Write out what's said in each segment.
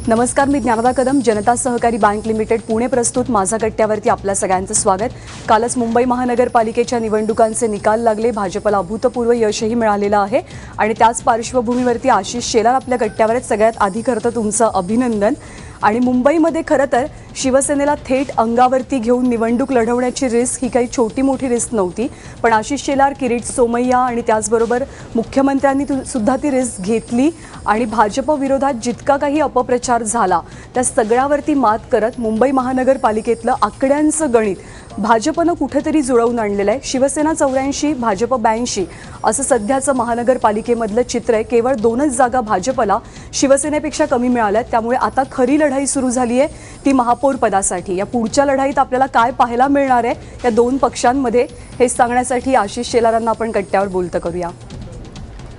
नमस्कार, मी ज्ञानदा कदम. जनता सहकारी bank limited Pune प्रस्तुत माझा कट्ट्यावरती आपल्या सगळ्यांचं स्वागत. कालच मुंबई महानगरपालिकेच्या निवडणुकांचे निकाल लागले. भाजपला अभूतपूर्व यशही मिळालेलं आहे आणि त्याच पार्श्वभूमीवरती आशिष शेलार आपल्या कट्ट्यावर आहेत. सगळ्यात आधी खरं तर तुमचं अभिनंदन. आणि मुंबईमध्ये खरं तर शिवसेनेला थेट अंगावरती घेऊन निवडणूक लढवण्याची रिस्क ही काही छोटी मोठी रिस्क नव्हती, पण आशिष शेलार, किरीट सोमय्या आणि त्याचबरोबर मुख्यमंत्र्यांनी सुद्धा ती रिस्क घेतली आणि भाजप विरोधात जितका काही अपप्रचार झाला त्या सगळ्यावरती मात करत मुंबई महानगरपालिकेतलं आकड्यांचं गणित भाजपनं कुठेतरी जुळवून आणलेलं आहे. शिवसेना 84, भाजप 82 असं सध्याचं महानगरपालिकेमधलं चित्र आहे. केवळ 2च जागा भाजपला शिवसेनेपेक्षा कमी मिळाल्यात. त्यामुळे आता खरी लढाई सुरू झाली आहे, ती महापौर पदासाठी. या पुढच्या लढाईत आपल्याला काय पाहायला मिळणार आहे या दोन पक्षांमध्ये हे सांगण्यासाठी आशिष शेलारांना आपण कट्ट्यावर बोलतं करूया.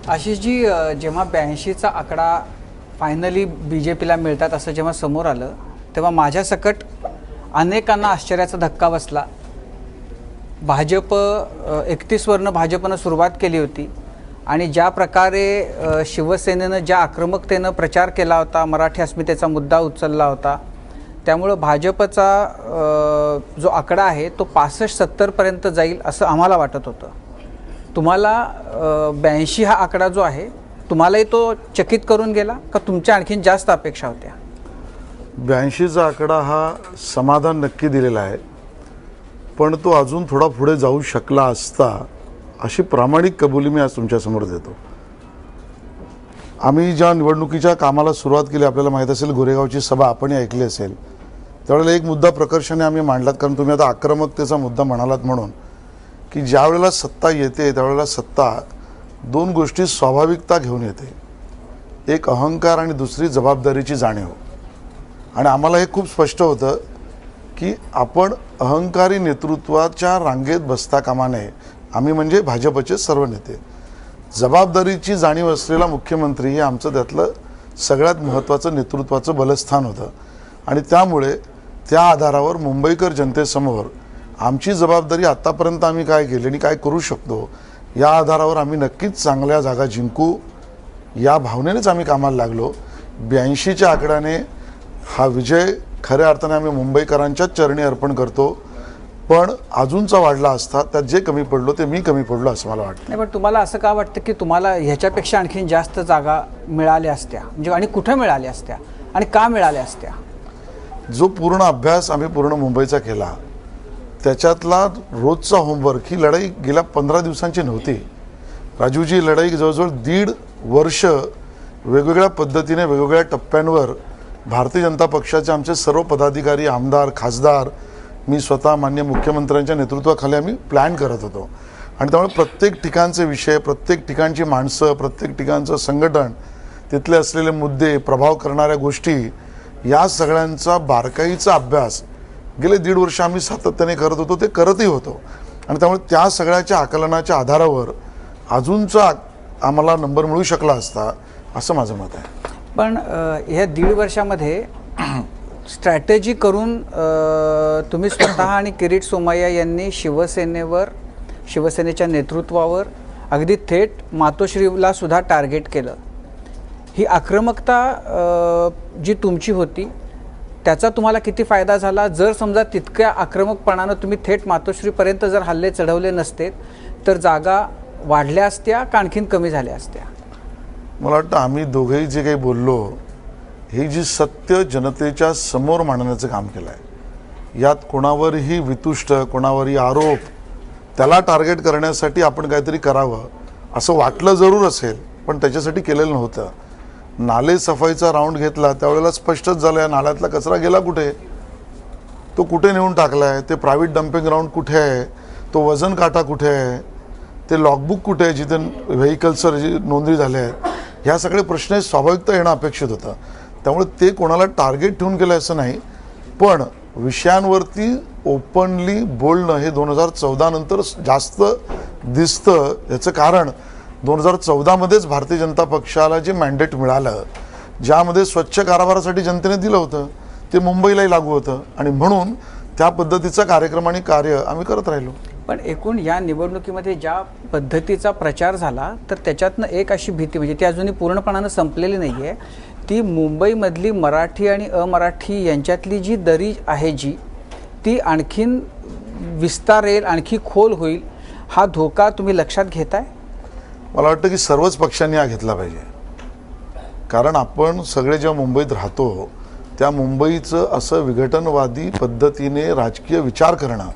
आशिषजी, जेव्हा 82चा आकडा फायनली BJPला मिळतात असं जेव्हा समोर आलं तेव्हा माझ्या सकट अनेकांना आश्चर्याचा धक्का बसला. भाजप 31 वरनं भाजपनं सुरुवात केली होती आणि ज्या प्रकारे शिवसेनेनं ज्या आक्रमकतेनं प्रचार केला होता, मराठी अस्मितेचा मुद्दा उचलला होता, त्यामुळं भाजपचा जो आकडा आहे तो 65-70 पर्यंत जाईल असं आम्हाला वाटत होतं. तुम्हाला 82 हा आकडा जो आहे तुम्हालाही तो चकित करून गेला का तुमच्या आणखीन जास्त अपेक्षा होत्या? 82चा आकडा हा समाधान नक्की दिलेला आहे, पण तो अजून थोडा पुढे जाऊ शकला असता अशी प्रामाणिक कबुली मी आज तुमच्यासमोर देतो. आम्ही ज्या निवडणुकीच्या कामाला सुरुवात केली, आपल्याला माहीत असेल गोरेगावची सभा आपणही ऐकली असेल, त्यावेळेला एक मुद्दा प्रकर्षाने आम्ही मांडलात. कारण तुम्ही आता आक्रमकतेचा मुद्दा म्हणालात म्हणून, की ज्या वेळेला सत्ता येते त्यावेळेला सत्ता दोन गोष्टी स्वाभाविकता घेऊन येते. एक अहंकार आणि दुसरी जबाबदारीची जाणीव. आणि आम्हाला हे खूप स्पष्ट होतं की आपण अहंकारी नेतृत्वाच्या रांगेत बसता कामा नये. आम्ही म्हणजे भाजपचे सर्व नेते. जबाबदारीची जाणीव असलेला मुख्यमंत्री हे आमचं त्यातलं सगळ्यात महत्त्वाचं नेतृत्वाचं बलस्थान होतं. आणि त्यामुळे त्या आधारावर मुंबईकर जनतेसमोर आमची जबाबदारी आत्तापर्यंत आम्ही काय केली आणि काय करू शकतो या आधारावर आम्ही नक्कीच चांगल्या जागा जिंकू या भावनेनेच आम्ही कामाला लागलो. 82च्या आकड्याने हा विजय खऱ्या अर्थाने आम्ही मुंबईकरांच्याच चरणी अर्पण करतो, पण अजूनचा वाढला असता त्यात जे कमी पडलो ते मी कमी पडलो असं मला वाटतं. नाही, पण तुम्हाला असं का वाटतं की तुम्हाला ह्याच्यापेक्षा आणखीन जास्त जागा मिळाल्या असत्या, म्हणजे आणि कुठं मिळाल्या असत्या आणि का मिळाल्या असत्या? जो पूर्ण अभ्यास आम्ही पूर्ण मुंबईचा केला त्याच्यातला रोजचा होमवर्क, ही लढाई गेल्या 15 दिवसांची नव्हती. राजूजी, लढाई जवळजवळ 1.5 वर्ष वेगवेगळ्या पद्धतीने वेगवेगळ्या टप्प्यांवर भारतीय जनता पक्षाचे आमचे सर्व पदाधिकारी, आमदार, खासदार, मी स्वतः माननीय मुख्यमंत्र्यांच्या नेतृत्वाखाली आम्ही प्लॅन करत होतो. आणि त्यामुळे प्रत्येक ठिकाणचे विषय, प्रत्येक ठिकाणची माणसं, प्रत्येक ठिकाणचं संघटन, तिथले असलेले मुद्दे, प्रभाव करणाऱ्या गोष्टी, या सगळ्यांचा बारकाईचा अभ्यास गेले 1.5 वर्ष आम्ही सातत्याने करत होतो, ते करतही होतो. आणि त्यामुळे त्या सगळ्याच्या आकलनाच्या आधारावर अजूनचा आम्हाला नंबर मिळू शकला असता असं माझं मत आहे. पण ह्या 1.5 वर्षामध्ये स्ट्रॅटेजी करून तुम्ही स्वतः आणि किरीट सोमय्या यांनी शिवसेनेवर, शिवसेनेच्या नेतृत्वावर अगदी थेट मातोश्रीला सुद्धा टार्गेट केलं. ही आक्रमकता जी तुमची होती त्याचा तुम्हाला किती फायदा झाला? जर समजा तितक्या आक्रमकपणानं तुम्ही थेट मातोश्रीपर्यंत जर हल्ले चढवले नसते तर जागा वाढल्या असत्या का आणखीन कमी झाल्या असत्या? मला वाटतं आम्ही दोघेही जे काही बोललो, ही जी सत्य जनतेच्या समोर मांडण्याचं काम केलं आहे. यात कोणावरही वितुष्ट, कोणावरही आरोप, त्याला टार्गेट करण्यासाठी आपण काहीतरी करावं असं वाटलं जरूर असेल, पण त्याच्यासाठी केलेलं नव्हतं. नाले सफाईचा राऊंड घेतला त्यावेळेला स्पष्टच झालं या नाल्यातला कचरा गेला कुठे, तो कुठे नेऊन टाकला आहे, ते प्रायव्हेट डम्पिंग ग्राउंड कुठे आहे, तो वजन काटा कुठे आहे, ते लॉगबुक कुठे आहे जिथे व्हेकल्सवर जी नोंदणी झाल्या आहेत, ह्या सगळे प्रश्न स्वाभाविकता येणं अपेक्षित होतं. त्यामुळे ते कोणाला टार्गेट ठेवून केलं असं नाही, पण विषयांवरती ओपनली बोलणं हे 2014 नंतर जास्त दिसतं. याचं कारण 2014मध्येच भारतीय जनता पक्षाला जे मॅन्डेट मिळालं, ज्यामध्ये स्वच्छ कारभारासाठी जनतेने दिलं होतं, ते मुंबईलाही लागू होतं आणि म्हणून त्या पद्धतीचा कार्यक्रम आणि कार्य आम्ही करत राहिलो. पण एकूण या निवडणुकीमध्ये ज्या पद्धतीचा प्रचार झाला तर त्याच्यातनं एक अशी भीती, म्हणजे ती अजूनही पूर्णपणानं संपलेली नाही आहे, ती मुंबईमधली मराठी आणि अमराठी यांच्यातली जी दरी आहे ती आणखीन विस्तारेल, आणखी खोल होईल, हा धोका तुम्ही लक्षात घेताय? मला वाटतं की सर्वच पक्षांनी हा घेतला पाहिजे. कारण आपण सगळे जेव्हा मुंबईत राहतो त्या मुंबईचं असं विघटनवादी पद्धतीने राजकीय विचार करणं,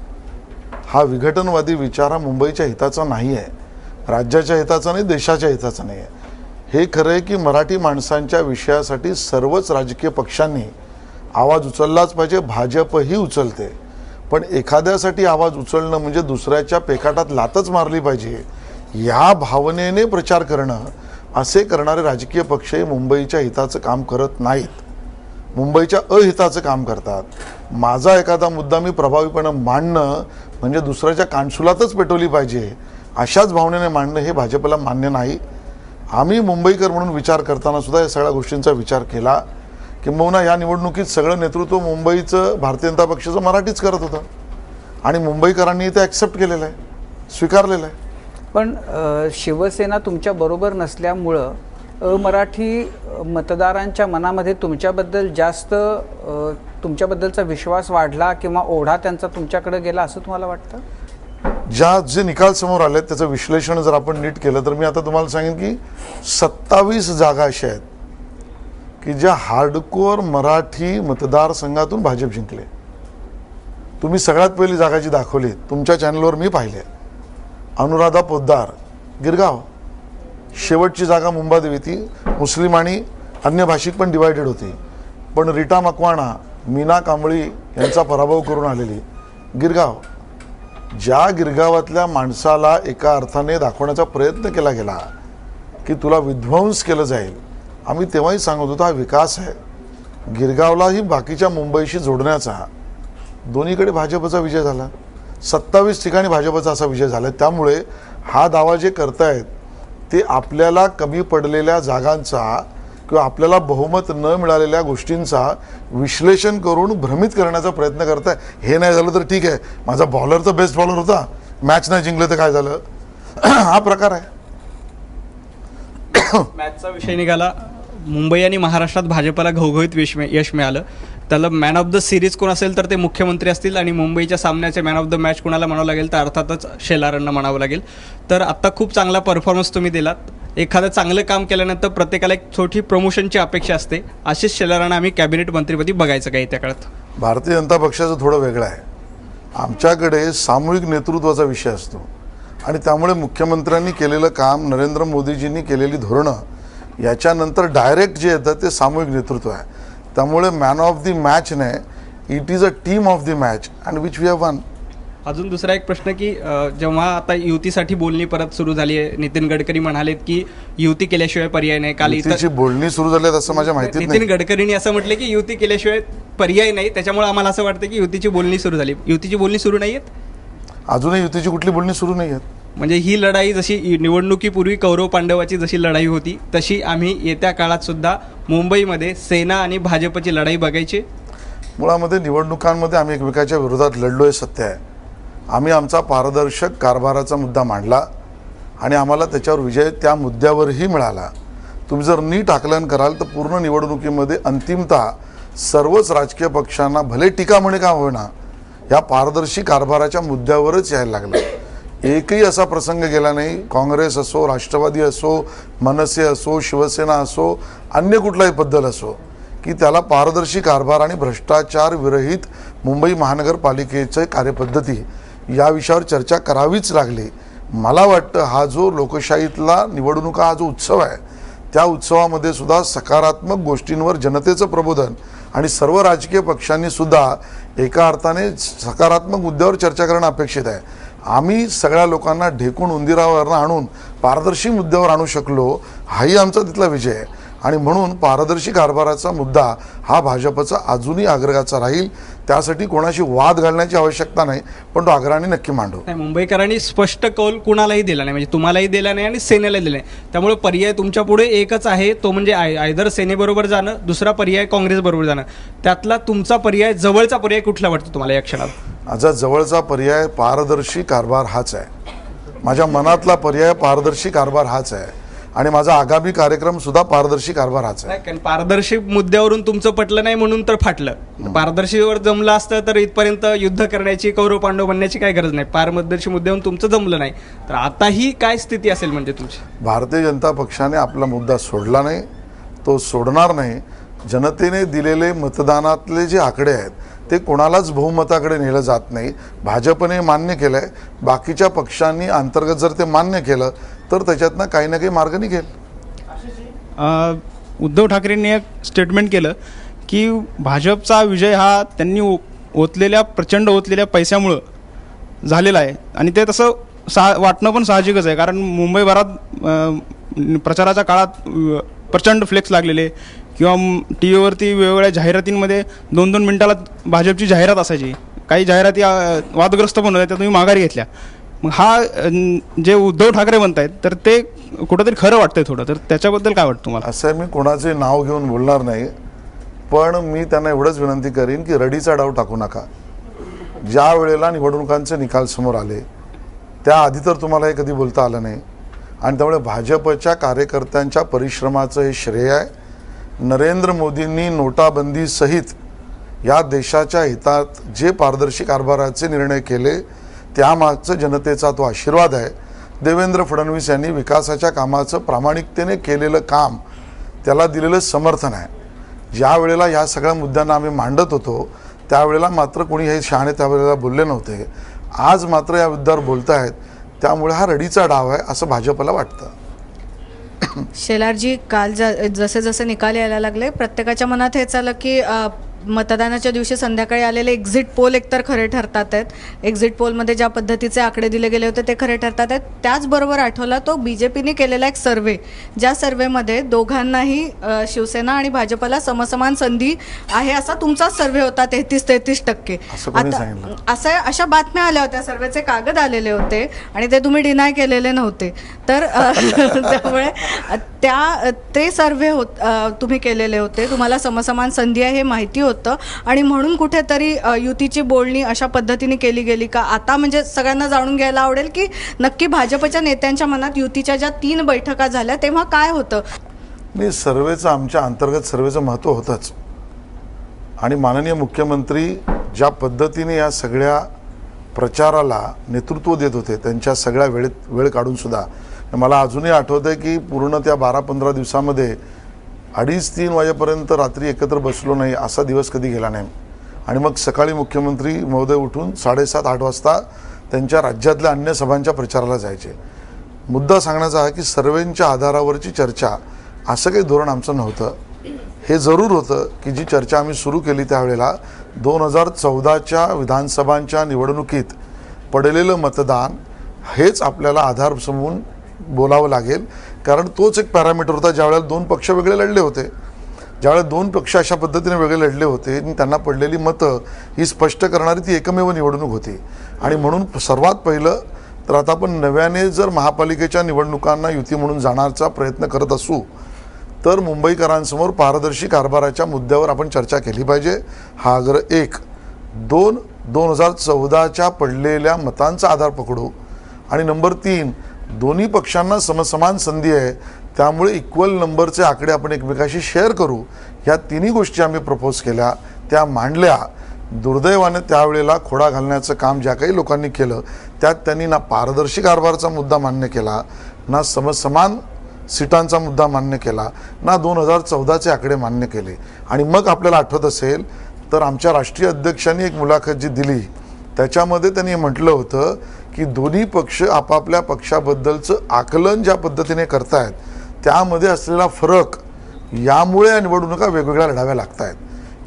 हा विघटनवादी विचार हा मुंबईच्या हिताचा नाही आहे, राज्याच्या हिताचा नाही, देशाच्या हिताचा नाही आहे. हे खरं आहे की मराठी माणसांच्या विषयासाठी सर्वच राजकीय पक्षांनी आवाज उचललाच पाहिजे. भाजपही उचलते, पण एखाद्यासाठी आवाज उचलणं म्हणजे दुसऱ्याच्या पेकाटात लातच मारली पाहिजे या भावनेने प्रचार करणं, असे करणारे राजकीय पक्ष मुंबईच्या हिताचं काम करत नाहीत, मुंबईच्या अहिताचं काम करतात. माझा एखादा मुद्दा मी प्रभावीपणे मांडणं म्हणजे दुसऱ्याच्या कानसुलातच पेटवली पाहिजे अशाच भावनेने मांडणं हे भाजपला मान्य नाही. आम्ही मुंबईकर म्हणून विचार करताना सुद्धा या सगळ्या गोष्टींचा विचार केला. किंबहुना या निवडणुकीत सगळं नेतृत्व मुंबईचं भारतीय जनता पक्षाचं मराठीच करत होतं आणि मुंबईकरांनी ते ॲक्सेप्ट केलेलं आहे, स्वीकारलेलं आहे. पण शिवसेना तुमच्या बरोबर नसल्यामुळं अमराठी मतदारांच्या मनामध्ये तुमच्याबद्दल जास्त तुमच्याबद्दलचा विश्वास वाढला किंवा ओढा त्यांचा तुमच्याकडे गेला असं तुम्हाला वाटतं? जे निकाल समोर आले त्याचं विश्लेषण जर आपण नीट केलं तर मी आता तुम्हाला सांगेन की 27 जागा अशा आहेत की ज्या हार्डकोअर मराठी मतदारसंघातून भाजप जिंकले. तुम्ही सगळ्यात पहिली जागा जी दाखवली तुमच्या चॅनलवर मी पाहिले, अनुराधा पोद्दार गिरगाव. शेवटची जागा मुंबादेवी, ती मुस्लिम आणि अन्य भाषिक पण डिवायडेड होती, पण रीटा मकवाणा, मीना कांबळी यांचा पराभव करून आलेली गिरगाव. ज्या गिरगावातल्या माणसाला एका अर्थाने दाखवण्याचा प्रयत्न केला गेला की तुला विध्वंस केलं जाईल, आम्ही तेव्हाही सांगत होतो हा विकास आहे. गिरगावलाही बाकीच्या मुंबईशी जोडण्याचा दोन्हीकडे भाजपचा विजय झाला. 27 ठिकाणी भाजपचा असा विजय झाला. त्यामुळे हा दावा जे करतायत ते आपल्याला कमी पडलेल्या जागांचा किंवा आपल्याला बहुमत न मिळालेल्या गोष्टींचा विश्लेषण करून भ्रमित करण्याचा प्रयत्न करताय. हे नाही झालं तर ठीक आहे, माझा बॉलर तर बेस्ट बॉलर होता, मॅच नाही जिंकलं तर काय झालं, हा प्रकार आहे. मॅचचा विषय निघाला. मुंबई आणि महाराष्ट्रात भाजपला घवघवीत यश मिळालं. त्याला मॅन ऑफ द सिरीज कोण असेल तर ते मुख्यमंत्री असतील आणि मुंबईच्या सामन्याचे मॅन ऑफ द मॅच कोणाला म्हणावं लागेल तर अर्थातच शेलारांना म्हणावं लागेल. तर आत्ता खूप चांगला परफॉर्मन्स तुम्ही दिलात. एखादं चांगलं काम केल्यानंतर प्रत्येकाला एक छोटी प्रमोशनची अपेक्षा असते. आशिष शेलारांना आम्ही कॅबिनेट मंत्रीपदी बघायचं का येत्या काळात? भारतीय जनता पक्षाचं थोडं वेगळं आहे. आमच्याकडे सामूहिक नेतृत्वाचा विषय असतो आणि त्यामुळे मुख्यमंत्र्यांनी केलेलं काम, नरेंद्र मोदीजींनी केलेली धोरणं याच्यानंतर डायरेक्ट जे येतं ते सामूहिक नेतृत्व आहे. त्यामुळे मॅन ऑफ द मॅच नाही, it is a team of the match and which we have won. अजून दुसरा एक प्रश्न की जेव्हा आता युतीसाठी बोलणी परत सुरू झाली आहे, नितीन गडकरी म्हणालेत की युती केल्याशिवाय पर्याय नाही. काल युतीची बोलणी सुरू झाली असं माझ्या माहितीत नितीन नाही. गडकरींनी असं म्हटलं की युती केल्याशिवाय पर्याय नाही, त्याच्यामुळे आम्हाला असं वाटतं की युतीची बोलणी सुरू झाली. युतीची बोलणी सुरू नाही आहेत? अजूनही युतीची कुठली बोलणी सुरू नाही आहेत. म्हणजे ही लढाई जशी निवडणुकीपूर्वी कौरव पांडवाची जशी लढाई होती तशी आम्ही येत्या काळात सुद्धा मुंबईमध्ये सेना आणि भाजपची लढाई बघायची. मुळामध्ये निवडणुकांमध्ये आम्ही एकमेकाच्या विरोधात लढलो हे सत्य आहे. आम्ही आमचा पारदर्शक कारभाराचा मुद्दा मांडला आणि आम्हाला त्याच्यावर विजय त्या मुद्द्यावरही मिळाला. तुम्ही जर नीट आकलन कराल तर पूर्ण निवडणुकीमध्ये अंतिमतः सर्वच राजकीय पक्षांना भले टीका म्हणे का होईना या पारदर्शी कारभाराच्या मुद्द्यावरच यायला लागलं. एकही असा प्रसंग गेला नाही, काँग्रेस असो, राष्ट्रवादी असो, मनसे असो, शिवसेना असो, अन्य कुठलाही बद्दल असो, की त्याला पारदर्शी कारभार आणि भ्रष्टाचार विरहित मुंबई महानगरपालिकेची कार्यपद्धती या विषयावर चर्चा करावीच लागली. मला वाटतं हा जो लोकशाहीतला निवडणुका हा जो उत्सव आहे त्या उत्सवामध्ये सुद्धा सकारात्मक गोष्टींवर जनतेचं प्रबोधन आणि सर्व राजकीय पक्षांनी सुद्धा एका अर्थाने सकारात्मक मुद्द्यावर चर्चा करणं अपेक्षित आहे. आम्ही सगळ्या लोकांना ढेकून उंदिरावरनं आणून पारदर्शी मुद्द्यावर आणू शकलो, हाही आमचा तिथला विजय आहे. आणि म्हणून पारदर्शी कारभाराचा मुद्दा हा भाजपचा अजूनही आग्रहाचा राहील. त्यासाठी कोणाशी वाद घालण्याची आवश्यकता नाही, पण तो आग्रहाने नक्की मांडू. नाही, मुंबईकरांनी स्पष्ट कौल कुणालाही दिला नाही, म्हणजे तुम्हालाही दिला नाही आणि सेनेलाही दिला नाही. त्यामुळे पर्याय तुमच्या पुढे एकच आहे, तो म्हणजे आयदर सेनेबरोबर जाणं, दुसरा पर्याय काँग्रेसबरोबर जाणं. त्यातला तुमचा पर्याय, जवळचा पर्याय कुठला वाटतो तुम्हाला या क्षणात? माझा जवळचा पर्याय पारदर्शी कारभार हाच आहे. माझ्या मनातला पर्याय पारदर्शी कारभार हाच आहे. आणि माझा आगामी कार्यक्रम सुद्धा पारदर्शी कारभाराचा आहे. नाही, कारण पारदर्शी मुद्द्यावरून तुमचं पटलं नाही म्हणून तर फाटलं. पारदर्शीवर जमलं असतं तर इथपर्यंत युद्ध करण्याची, कौरव पांडव बनण्याची काय गरज नाही. पारदर्शी मुद्द्यावरून तुमचं जमलं नाही तर आताही काय स्थिती असेल म्हणजे तुमची? भारतीय जनता पक्षाने आपला मुद्दा सोडला नाही, तो सोडणार नाही. जनतेने दिलेले मतदानातले जे आकडे आहेत ते कोणालाच बहुमताकडे नेलं जात नाही. भाजपने मान्य केलं आहे, बाकीच्या पक्षांनी अंतर्गत जर ते मान्य केलं तर त्याच्यातनं काही ना काही मार्ग निघेल. उद्धव ठाकरेंनी एक स्टेटमेंट केलं की भाजपचा विजय हा त्यांनी प्रचंड ओतलेल्या पैशामुळं झालेला आहे आणि ते तसं वाटणं पण साहजिकच आहे. कारण मुंबईभरात प्रचाराच्या काळात प्रचंड फ्लेक्स लागलेले किंवा टी व्हीवरती वेगवेगळ्या जाहिरातींमध्ये 2-2 मिनिटाला भाजपची जाहिरात असायची. काही जाहिराती वादग्रस्त पण होत्या, त्या तुम्ही माघारी घेतल्या. मग हा जे उद्धव ठाकरे म्हणतायत तर ते कुठंतरी खरं वाटतंय थोडं, तर त्याच्याबद्दल काय वाटतं तुम्हाला? असं मी कोणाचे नाव घेऊन बोलणार नाही, पण मी त्यांना एवढंच विनंती करीन की रडीचा डाव टाकू नका. ज्या वेळेला निवडणुकांचे निकाल समोर आले त्याआधी तर तुम्हाला हे कधी बोलता आलं नाही आणि त्यामुळे भाजपच्या कार्यकर्त्यांच्या परिश्रमाचं हे श्रेय आहे. नरेंद्र मोदींनी नोटाबंदीसहित या देशाच्या हितात जे पारदर्शी कारभाराचे निर्णय केले त्यामागचं जनतेचा तो आशीर्वाद आहे. देवेंद्र फडणवीस यांनी विकासाच्या कामाचं प्रामाणिकतेने केलेलं काम, त्याला दिलेलं समर्थन आहे. ज्या वेळेला ह्या सगळ्या मुद्द्यांना आम्ही मांडत होतो त्यावेळेला मात्र कोणी हे शहाणे त्यावेळेला बोलले नव्हते. आज मात्र या मुद्द्यावर बोलत आहेत, त्यामुळे हा रडीचा डाव आहे असं भाजपला वाटतं. शेलारजी, काल जसे जसे निकाल यायला लागले प्रत्येकाच्या मनात हेच आलं की मतदानाच्या दिवशी संध्याकाळी आलेले एक्झिट पोल एकतर खरे ठरतात आहेत. एक्झिट पोलमध्ये ज्या पद्धतीचे आकडे दिले गेले होते ते खरे ठरतात आहेत. त्याचबरोबर आठवला तो BJPने केलेला एक सर्वे, ज्या सर्वेमध्ये दोघांनाही शिवसेना आणि भाजपला समसमान संधी आहे असा तुमचा सर्वे होता, 33%. आता अशा बातम्या आल्या होत्या, सर्वेचे कागद आलेले होते आणि ते तुम्ही डिनाय केलेले नव्हते. तर त्यामुळे ते सर्वे तुम्ही केलेले होते, तुम्हाला समसमान संधी आहे हे माहिती होतं आणि म्हणून कुठेतरी युतीची बोलणी अशा पद्धतीने केली गेली का? आता म्हणजे सगळ्यांना जाणून घ्यायला आवडेल की नक्की भाजपच्या नेत्यांच्या मनात युतीच्या ज्या 3 बैठका झाल्या तेव्हा काय होतं? नाही, सर्वेचं आमच्या अंतर्गत सर्वेचं महत्त्व होतंच आणि माननीय मुख्यमंत्री ज्या पद्धतीने या सगळ्या प्रचाराला नेतृत्व देत होते त्यांच्या सगळ्या वेळ काढून सुद्धा, मला अजूनही आठवतं आहे की पूर्ण त्या 12-15 दिवसामध्ये 2:30-3 वाजेपर्यंत रात्री एकत्र बसलो नाही असा दिवस कधी गेला नाही. आणि मग सकाळी मुख्यमंत्री महोदय उठून 7:30-8 वाजता त्यांच्या राज्यातल्या अन्य सभांच्या प्रचाराला जायचे. मुद्दा सांगण्याचा आहे की सर्वेंच्या आधारावरची चर्चा असं काही धोरण आमचं नव्हतं. हे जरूर होतं की जी चर्चा आम्ही सुरू केली त्यावेळेला 2014च्या विधानसभांच्या निवडणुकीत पडलेलं मतदान हेच आपल्याला आधार समजून बोलावं लागेल, कारण तोच एक पॅरामीटर होता. ज्यावेळेला 2 पक्ष वेगळे लढले होते, ज्यावेळेला 2 पक्ष अशा पद्धतीने वेगळे लढले होते आणि त्यांना पडलेली मतं ही स्पष्ट करणारी ती एकमेव निवडणूक होती. आणि म्हणून सर्वात पहिलं तर आता आपण नव्याने जर महापालिकेच्या निवडणुकांना युती म्हणून जाण्याचा प्रयत्न करत असू तर मुंबईकरांसमोर पारदर्शी कारभाराच्या मुद्द्यावर आपण चर्चा केली पाहिजे. हा आग्रह 1. 2. 2014च्या पडलेल्या मतांचा आधार पकडू आणि नंबर 3, दोन्ही पक्षांना समसमान संधी आहे त्यामुळे इक्वल नंबरचे आकडे आपण एकमेकाशी शेअर करू. ह्या तिन्ही गोष्टी आम्ही प्रपोज केल्या, त्या मांडल्या. दुर्दैवाने त्यावेळेला खोडा घालण्याचं काम ज्या काही लोकांनी केलं त्यात त्यांनी ना पारदर्शी कारभाराचा मुद्दा मान्य केला, ना समसमान सीटांचा मुद्दा मान्य केला, ना 2014चे आकडे मान्य केले. आणि मग आपल्याला आठवत असेल तर आमच्या राष्ट्रीय अध्यक्षांनी एक मुलाखत जी दिली त्याच्यामध्ये त्यांनी म्हटलं होतं की दोन्ही पक्ष आपापल्या पक्षाबद्दलचं आकलन ज्या पद्धतीने करतायत त्यामध्ये असलेला फरक, यामुळे या निवडणुका वेगवेगळ्या लढाव्या लागत आहेत.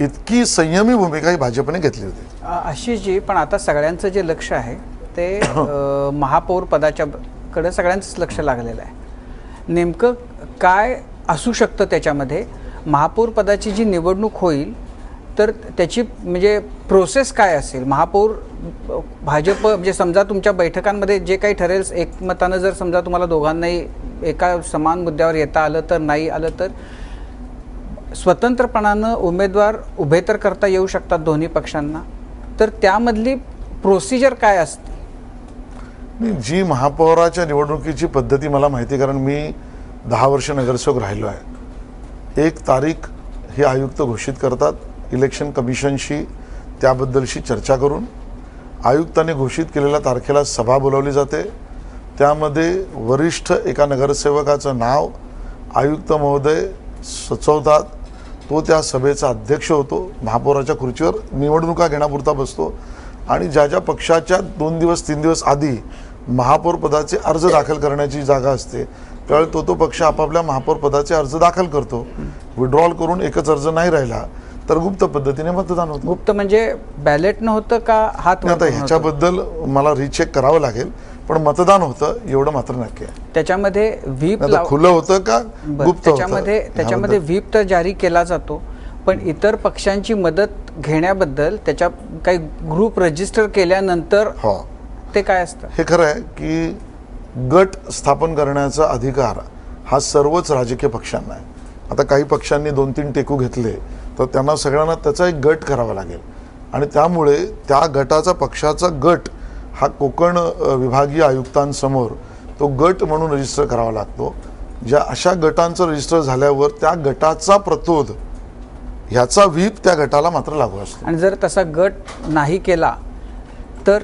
इतकी संयमी भूमिका ही भाजपने घेतली होती. आशिषजी, पण आता सगळ्यांचं जे लक्ष आहे ते महापौर पदाच्याकडे सगळ्यांचंच लक्ष लागलेलं आहे. नेमकं काय असू शकतं त्याच्यामध्ये? महापौर पदाची जी निवडणूक होईल तर त्याची म्हणजे प्रोसेस काय असेल? महापौर भाजप म्हणजे समजा तुमच्या बैठकांमध्ये जे काही ठरेल एकमतानं, जर समजा तुम्हाला दोघांनाही एका समान मुद्द्यावर येता आलं तर नाही आलं तर स्वतंत्रपणानं उमेदवार उभे तर करता येऊ शकतात दोन्ही पक्षांना, तर त्यामधली प्रोसिजर काय असते? जी महापौराच्या निवडणुकीची पद्धती मला माहिती, कारण मी 10 वर्ष नगरसेवक राहिलो आहे. 1 तारीख हे आयुक्त घोषित करतात, इलेक्शन कमिशनशी त्याबद्दलशी चर्चा करून आयुक्तांनी घोषित केलेल्या तारखेला सभा बोलावली जाते. त्यामध्ये वरिष्ठ एका नगरसेवकाचं नाव आयुक्त महोदय सुचवतात. तो त्या सभेचा अध्यक्ष होतो, महापौराच्या खुर्चीवर निवडणुका घेण्यापुरता बसतो आणि ज्या ज्या पक्षाच्या 2 दिवस 3 दिवस आधी महापौर पदाचे अर्ज दाखल करण्याची जागा असते त्यावेळी तो पक्ष आपापल्या महापौर पदाचे अर्ज दाखल करतो. विड्रॉल करून एकच अर्ज नाही राहिला तर गुप्त पद्धतीने मतदान होतं. गुप्त म्हणजे बॅलेट नव्हतं का हात आता ह्याच्याबद्दल मला रिचेक करावं लागेल, पण मतदान होतं एवढं मात्र नक्की आहे. त्याच्यामध्ये व्हीप आता खुलं होतं का गुप्त होतं? त्याच्यामध्ये व्हीप तर जारी केला जातो, पण इतर पक्षांची मदत घेण्याबद्दल त्याच्या काही ग्रुप रजिस्टर केल्यानंतर हो, ते काय असतं? हे खरं आहे की गट स्थापन करण्याचा अधिकार हा सर्वच राजकीय पक्षांना आहे. आता काही पक्षांनी 2-3 टेकू घेतले तर त्यांना सगळ्यांना त्याचा एक गट करावा लागेल आणि त्यामुळे त्या गटाचा पक्षाचा गट हा कोकण विभागीय आयुक्तांसमोर तो गट म्हणून रजिस्टर करावा लागतो. ज्या अशा गटांचं रजिस्टर झाल्यावर त्या गटाचा प्रतोद ह्याचा व्हीप त्या गटाला मात्र लागू असतो. आणि जर तसा गट नाही केला तर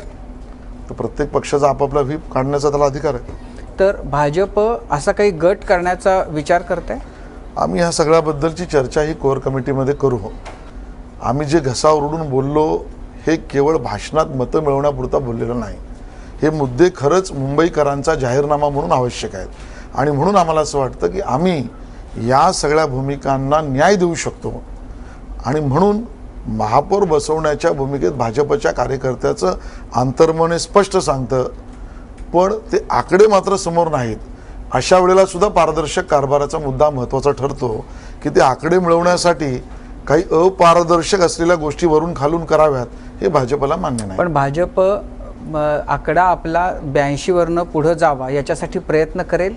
प्रत्येक पक्षाचा आपापला व्हीप काढण्याचा त्याला अधिकार आहे. तर भाजप असा काही गट करण्याचा विचार करते? आम्ही ह्या सगळ्याबद्दलची चर्चा ही कोर कमिटीमध्ये करू. आम्ही जे घसा ओरडून बोललो हे केवळ भाषणात मतं मिळवण्यापुरता बोललेलं नाही. हे मुद्दे खरंच मुंबईकरांचा जाहीरनामा म्हणून आवश्यक आहेत आणि म्हणून आम्हाला असं वाटतं की आम्ही या सगळ्या भूमिकांना न्याय देऊ शकतो आणि म्हणून महापौर बसवण्याच्या भूमिकेत भाजपच्या कार्यकर्त्याचं अंतर्मन हे स्पष्ट सांगतं, पण ते आकडे मात्र समोर नाहीत. अशा वेळेला सुद्धा पारदर्शक कारभाराचा मुद्दा महत्त्वाचा ठरतो की ते आकडे मिळवण्यासाठी काही अपारदर्शक असलेल्या गोष्टी वरून खालून कराव्यात हे भाजपला मान्य नाही. पण भाजप आकडा आपला 82 वरनं पुढे जावा याच्यासाठी प्रयत्न करेल,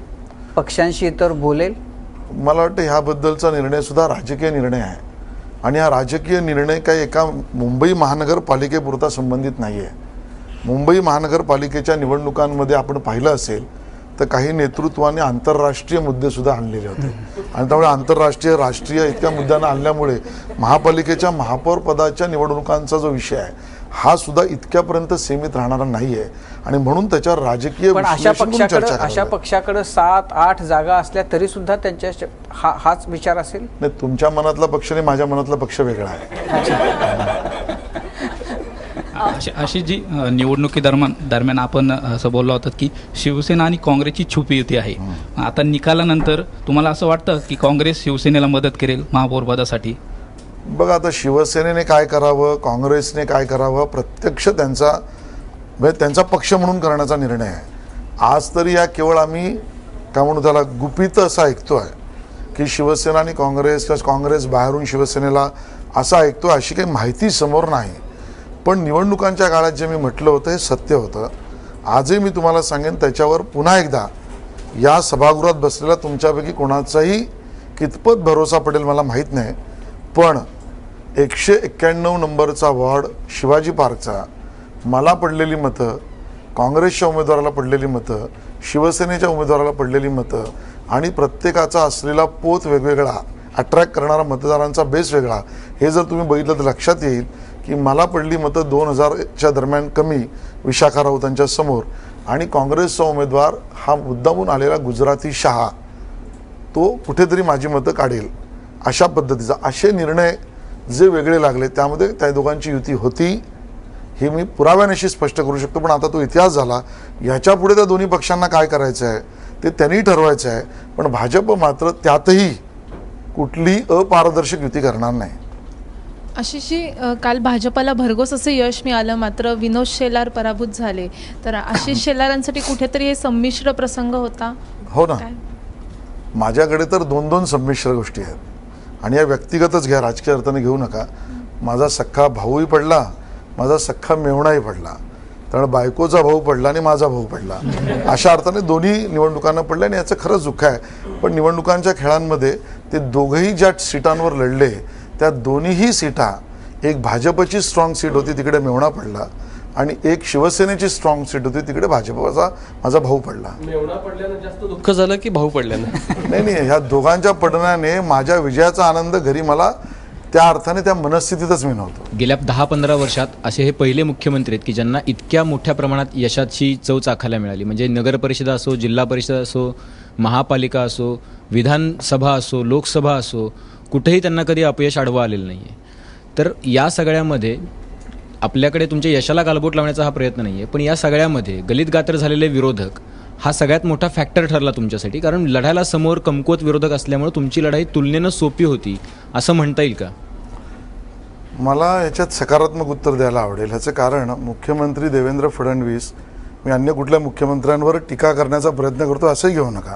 पक्षांशी इतर बोलेल. मला वाटतं ह्याबद्दलचा निर्णय सुद्धा राजकीय निर्णय आहे आणि हा राजकीय निर्णय काही एका मुंबई महानगरपालिकेपुरता संबंधित नाही आहे. मुंबई महानगरपालिकेच्या निवडणुकांमध्ये आपण पाहिलं असेल तर काही नेतृत्वाने आंतरराष्ट्रीय मुद्दे सुद्धा आणलेले होते आणि त्यामुळे आंतरराष्ट्रीय राष्ट्रीय इतक्या मुद्द्यांना आणल्यामुळे महापालिकेच्या महापौर पदाच्या निवडणुकांचा जो विषय आहे हा सुद्धा इतक्यापर्यंत सीमित राहणारा नाही आहे आणि म्हणून त्याच्यावर राजकीय पण अशा पक्षाकडे 7-8 जागा असल्या तरी सुद्धा त्यांच्या हाच विचार असेल? नाही, तुमच्या मनातला पक्ष आणि माझ्या मनातला पक्ष वेगळा आहे. अशी जी निवडणुकी दरम्यान आपण असं बोललो होतं की शिवसेना आणि काँग्रेसची छुपी युती आहे. आता निकालानंतर तुम्हाला असं वाटतं की काँग्रेस शिवसेनेला मदत करेल महापौर पदासाठी? बघा, आता शिवसेनेने काय करावं, काँग्रेसने काय करावं, प्रत्यक्ष त्यांचा पक्ष म्हणून करण्याचा निर्णय आहे. आज तरी या केवळ आम्ही काय म्हणू त्याला गुपित असं ऐकतोय की शिवसेना आणि काँग्रेस किंवा काँग्रेस बाहेरून शिवसेनेला असं ऐकतोय, अशी काही माहिती समोर नाही. पण निवडणुकांच्या काळात जे मी म्हटलं होतं हे सत्य होतं. आजही मी तुम्हाला सांगेन, त्याच्यावर पुन्हा एकदा या सभागृहात बसलेला तुमच्यापैकी कोणाचाही कितपत भरोसा पडेल मला माहीत नाही, पण 191 नंबरचा वॉर्ड शिवाजी पार्कचा मला पडलेली मतं, काँग्रेसच्या उमेदवाराला पडलेली मतं, शिवसेनेच्या उमेदवाराला पडलेली मतं आणि प्रत्येकाचा असलेला पोत वेगवेगळा, अट्रॅक्ट करणारा मतदारांचा बेस वेगळा, हे जर तुम्ही बघितलं तर लक्षात येईल की मला पडली मतं 2000च्या दरम्यान कमी विशाखा राऊतांच्या समोर आणि काँग्रेसचा उमेदवार हा मुद्दामून आलेला गुजराती शहा तो कुठेतरी माझी मतं काढेल अशा पद्धतीचा. असे निर्णय जे वेगळे लागले त्यामध्ये त्या दोघांची युती होती हे मी पुराव्यानिशी स्पष्ट करू शकतो. पण आता तो इतिहास झाला. याच्या पुढे त्या दोन्ही पक्षांना काय करायचं आहे ते त्यांनी ठरवायचं आहे. पण भाजप मात्र त्यातही कुठली अपारदर्शक युती करणार नाही. आशिषजी, काल भाजपाला भरघोस असं यश मिळालं, मात्र विनोद शेलार पराभूत झाले. तर आशिष शेलारांसाठी कुठेतरी हे संमिश्र प्रसंग होता. हो ना, माझ्याकडे तर 2-2 संमिश्र गोष्टी आहेत आणि या व्यक्तिगतच घ्या, राजकीय अर्थाने घेऊ नका. माझा सख्खा भाऊही पडला, माझा सख्खा मेवणाही पडला, त्यामुळे बायकोचा भाऊ पडला आणि माझा भाऊ पडला. अशा अर्थाने दोन्ही निवडणुकांना पडले आणि याचं खरंच दुःख आहे. पण निवडणुकांच्या खेळांमध्ये ते दोघंही ज्या सीटांवर लढले त्या दोन्हीही सीटा, एक भाजपची स्ट्रॉंग सीट होती तिकडे मेवणा पडला आणि एक शिवसेनेची स्ट्रॉंग सीट होती, तिकडे भाजपचा माझा भाऊ पडला. मेवणा पडल्यानं जास्त दुःख झालं की भाऊ पडल्यानं? नाही, ह्या दोघांच्या पडण्याने माझ्या विजयाचा आनंद घरी मला त्या अर्थाने त्या मनस्थितीतच मी नव्हतो. गेल्या 10-15 वर्षात असे हे पहिले मुख्यमंत्री आहेत की ज्यांना इतक्या मोठ्या प्रमाणात यशाची चव चाखायला मिळाली. म्हणजे नगर परिषदा असो, जिल्हा परिषद असो, महापालिका असो, विधानसभा असो, लोकसभा असो, कुठेही त्यांना कधी अपयश आढळून आलेलं नाही आहे. तर या सगळ्यामध्ये आपल्याकडे तुमच्या यशाला गालबोट लावण्याचा हा प्रयत्न नाही आहे, पण या सगळ्यामध्ये गलित गात्र झालेले विरोधक हा सगळ्यात मोठा फॅक्टर ठरला तुमच्यासाठी. कारण लढायला समोर कमकुवत विरोधक असल्यामुळे तुमची लढाई तुलनेनं सोपी होती असं म्हणता येईल का? मला याच्यात सकारात्मक उत्तर द्यायला आवडेल. ह्याचं कारण मुख्यमंत्री देवेंद्र फडणवीस, मी अन्य कुठल्या मुख्यमंत्र्यांवर टीका करण्याचा प्रयत्न करतो असंही घेऊ नका.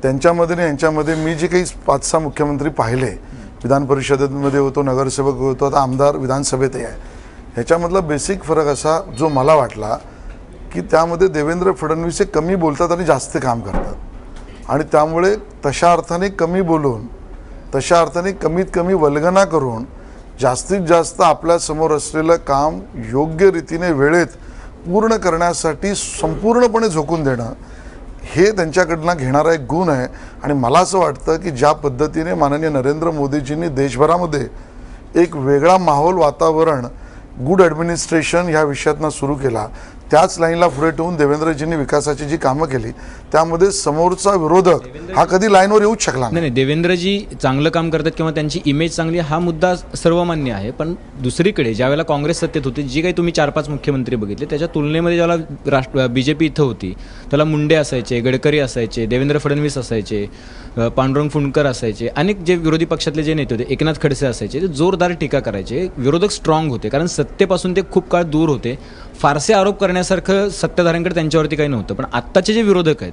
त्यांच्यामध्ये आणि यांच्यामध्ये मी जे काही 5-6 मुख्यमंत्री पाहिले, विधान परिषदेमध्ये होतो, नगरसेवक होतो, आता आमदार विधानसभेतही आहे, ह्याच्यामधला बेसिक फरक असा जो मला वाटला की त्यामध्ये देवेंद्र फडणवीस हे कमी बोलतात आणि जास्त काम करतात. आणि त्यामुळे तशा अर्थाने कमी बोलून, तशा अर्थाने कमीत कमी वल्गना करून जास्तीत जास्त आपल्यासमोर असलेलं काम योग्य रीतीने वेळेत पूर्ण करण्यासाठी संपूर्णपणे झोकून देणं, हे त्यांच्याकडनं घेणारा एक गुण आहे. आणि मला असं वाटतं की ज्या पद्धतीने माननीय नरेंद्र मोदीजींनी देशभरामध्ये एक वेगळा माहोल, वातावरण गुड ॲडमिनिस्ट्रेशन ह्या विषयातनं सुरू केला, त्याच लाईनला पुढे ठेवून देवेंद्रजींनी विकासाची जी कामं केली त्यामध्ये समोरचा विरोधक हा कधी लाईनवर येऊच शकला नाही. देवेंद्रजी चांगलं काम करतात किंवा त्यांची इमेज चांगली, हा मुद्दा सर्वमान्य आहे. पण दुसरीकडे ज्यावेळेला काँग्रेस सत्तेत होती, जी काही तुम्ही 4-5 मुख्यमंत्री बघितले, त्याच्या तुलनेमध्ये ज्याला BJP इथं होती त्याला मुंडे असायचे, गडकरी असायचे, देवेंद्र फडणवीस असायचे, पांडुरंग फुंडकर असायचे, अनेक जे विरोधी पक्षातले जे नेते होते, एकनाथ खडसे असायचे, ते जोरदार टीका करायचे. विरोधक स्ट्रॉंग होते कारण सत्तेपासून ते खूप काळ दूर होते. फारसे आरोप करण्यासारखं सत्ताधाऱ्यांकडे त्यांच्यावरती काही नव्हतं. पण आत्ताचे जे विरोधक आहेत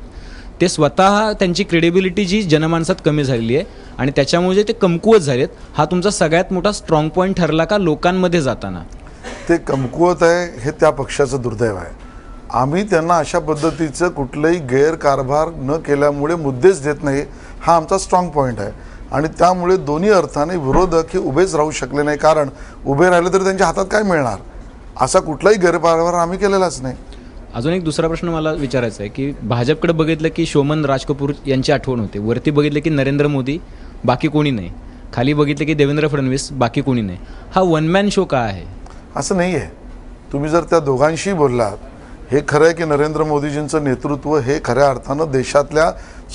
ते स्वतः त्यांची क्रेडिबिलिटी जी जनमानसात कमी झालेली आहे आणि त्याच्यामुळे ते कमकुवत झालेत, हा तुमचा सगळ्यात मोठा स्ट्रॉंग पॉईंट ठरला का लोकांमध्ये जाताना? ते कमकुवत आहे हे त्या पक्षाचं दुर्दैव आहे. आम्ही त्यांना अशा पद्धतीचं कुठलंही गैरकारभार न केल्यामुळे मुद्देच देत नाही, हा आमचा स्ट्रॉंग पॉईंट आहे. आणि त्यामुळे दोन्ही अर्थाने विरोधक हे उभेच राहू शकले नाही, कारण उभे राहिले तरी त्यांच्या हातात काय मिळणार, असा कुठलाही गैरकारभार आम्ही केलेलाच नाही. अजून एक दुसरा प्रश्न मला विचारायचा आहे की भाजपकडे बघितलं की शोमन राज कपूर यांची आठवण होते, वरती बघितलं की नरेंद्र मोदी, बाकी कोणी नाही, खाली बघितलं की देवेंद्र फडणवीस, बाकी कोणी नाही. हा वन मॅन शो का आहे? असं नाही आहे. तुम्ही जर त्या दोघांशी बोललात, हे खरं आहे की नरेंद्र मोदीजींचं नेतृत्व हे खऱ्या अर्थानं देशातल्या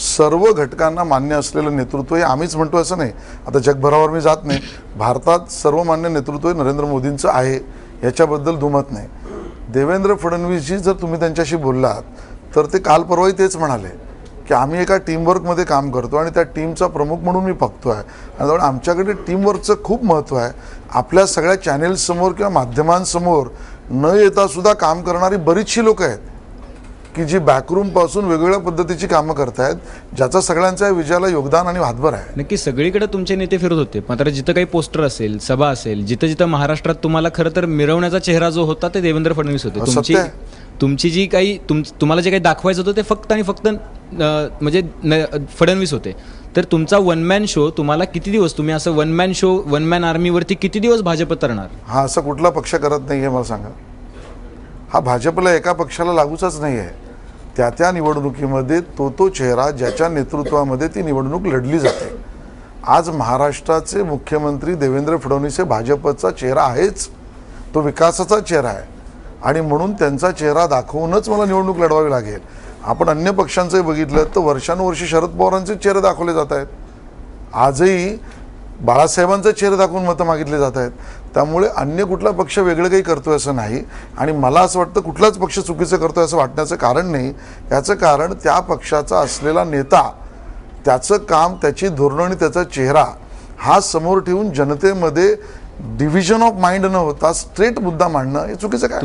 सर्व घटकांना मान्य असलेलं नेतृत्व, हे आम्हीच म्हणतो असं नाही. आता जगभरावर मी जात नाही, भारतात सर्वमान्य नेतृत्व हे नरेंद्र मोदींचं आहे, याच्याबद्दल दुमत नाही. देवेंद्र फडणवीसजी जर तुम्ही त्यांच्याशी बोललात तर ते काल परवाही तेच म्हणाले की आम्ही एका टीमवर्कमध्ये काम करतो आणि त्या टीमचा प्रमुख म्हणून मी बघतो आहे. आणि त्यामुळे आमच्याकडे टीमवर्कचं खूप महत्त्व आहे. आपल्या सगळ्या चॅनेल्ससमोर किंवा माध्यमांसमोर न येता सुद्धा काम करणारी बरीचशी लोकं आहेत की जी बॅकरूमपासून वेगवेगळ्या पद्धतीची कामं करतायत, ज्याचा सगळ्यांच्या विजयाला योगदान आणि हातभार आहे. नक्की सगळीकडे तुमचे नेते फिरत होते, मात्र जिथं काही पोस्टर असेल, सभा असेल, जिथं जिथं महाराष्ट्रात तुम्हाला खरं तर मिरवण्याचा चेहरा जो होता ते देवेंद्र फडणवीस होते. तुमची जी काही तुम्हाला जे काही दाखवायचं होतं ते फक्त आणि फक्त फडणवीस होते. तर तुमचा वन मॅन शो तुम्हाला किती दिवस, तुम्ही असं one man show, one man आर्मीवरती किती दिवस भाजप तरणार? हा असा कुठला पक्ष करत नाही आहे मला सांगा. हा भाजपला एका पक्षाला लागूचाच नाही आहे. त्या निवडणुकीमध्ये तो चेहरा ज्याच्या नेतृत्वामध्ये ती निवडणूक लढली जाते. आज महाराष्ट्राचे मुख्यमंत्री देवेंद्र फडणवीस हे भाजपचा चेहरा आहेच, तो विकासाचा चेहरा आहे. आणि म्हणून त्यांचा चेहरा दाखवूनच मला निवडणूक लढवावी लागेल. आपण अन्य पक्षांचंही बघितलं तर वर्षानुवर्षे शरद पवारांचे चेहरे दाखवले जात आहेत, आजही बाळासाहेबांचे चेहरे दाखवून मतं मागितली जात आहेत. त्यामुळे अन्य कुठला पक्ष वेगळं काही करतोय असं नाही. आणि मला असं वाटतं कुठलाच पक्ष चुकीचं करतोय असं वाटण्याचं कारण नाही. याचं कारण त्या पक्षाचा असलेला नेता, त्याचं काम, त्याची धोरणं आणि त्याचा चेहरा हा समोर ठेवून जनतेमध्ये डिव्हिजन ऑफ माइंड न होता स्ट्रेट मुद्दा मांडणं हे चुकीचं काय?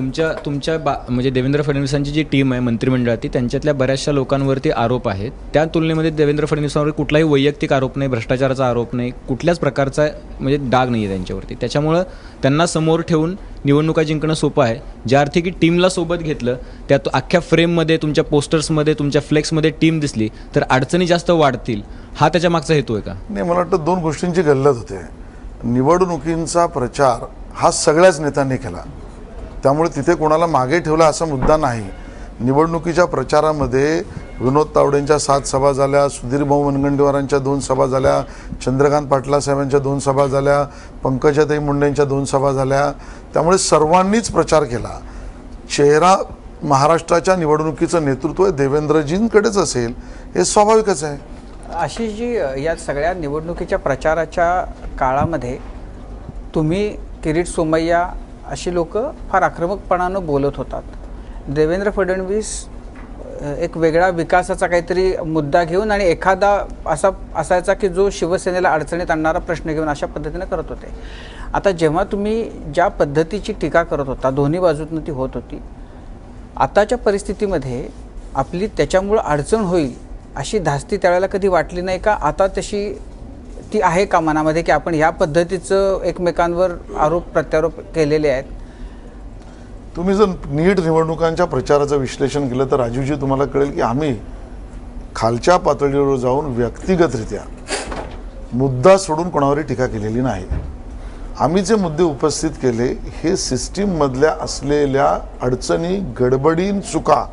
तुमच्या म्हणजे देवेंद्र फडणवीसांची जी टीम आहे मंत्रिमंडळात, त्यांच्यातल्या बऱ्याचशा लोकांवरती आरोप आहेत. त्या तुलनेमध्ये देवेंद्र फडणवीसांवर कुठलाही वैयक्तिक आरोप नाही, भ्रष्टाचाराचा आरोप नाही, कुठल्याच प्रकारचा म्हणजे डाग नाही आहे त्यांच्यावरती. त्याच्यामुळं त्यांना समोर ठेवून निवडणुका जिंकणं सोपं आहे. ज्या अर्थी की टीमला सोबत घेतलं, त्यात अख्ख्या फ्रेममध्ये, तुमच्या पोस्टर्समध्ये, तुमच्या फ्लेक्समध्ये टीम दिसली तर अडचणी जास्त वाढतील, हा त्याच्या मागचा हेतू आहे का? नाही, मला वाटतं दोन गोष्टींची गल्लत होते. निवडणुकींचा प्रचार हा सगळ्याच नेत्यांनी केला. त्यामुळे तिथे कोणाला मागे ठेवला असा मुद्दा नाही. निवडणुकीच्या प्रचारामध्ये विनोद तावडेंच्या 7 सभा झाल्या, सुधीर भाऊ मुनगंटीवारांच्या 2 सभा झाल्या, चंद्रकांत पाटला साहेबांच्या 2 सभा झाल्या, पंकजाताई मुंडेंच्या 2 सभा झाल्या. त्यामुळे सर्वांनीच प्रचार केला. चेहरा महाराष्ट्राच्या निवडणुकीचं नेतृत्व देवेंद्रजींकडेच असेल हे स्वाभाविकच आहे. आशिषजी, या सगळ्या निवडणुकीच्या प्रचाराच्या काळामध्ये तुम्ही, किरीट सोमय्या अशी लोक फार आक्रमकपणानं बोलत होतात. देवेंद्र फडणवीस एक वेगळा विकासाचा काहीतरी मुद्दा घेऊन आणि एखादा असा असायचा की जो शिवसेनेला अडचणीत आणणारा प्रश्न घेऊन अशा पद्धतीने करत होते. आता जेव्हा तुम्ही ज्या पद्धतीची टीका करत होता, दोन्ही बाजूतून ती होत होती, आताच्या परिस्थितीमध्ये आपली त्याच्यामुळं अडचण होईल अशी धास्ती त्यावेळेला कधी वाटली नाही का? आता तशी ती आहे का मनामध्ये की आपण ह्या पद्धतीचं एकमेकांवर आरोप प्रत्यारोप केलेले आहेत? तुम्ही जर नीट निवडणुकांच्या प्रचाराचं विश्लेषण केलं तर राजूजी तुम्हाला कळेल की आम्ही खालच्या पातळीवर जाऊन व्यक्तिगतरित्या मुद्दा सोडून कोणावरही टीका केलेली नाही. आम्ही जे मुद्दे उपस्थित केले हे सिस्टीममधल्या असलेल्या अडचणी, गडबडी, चुका,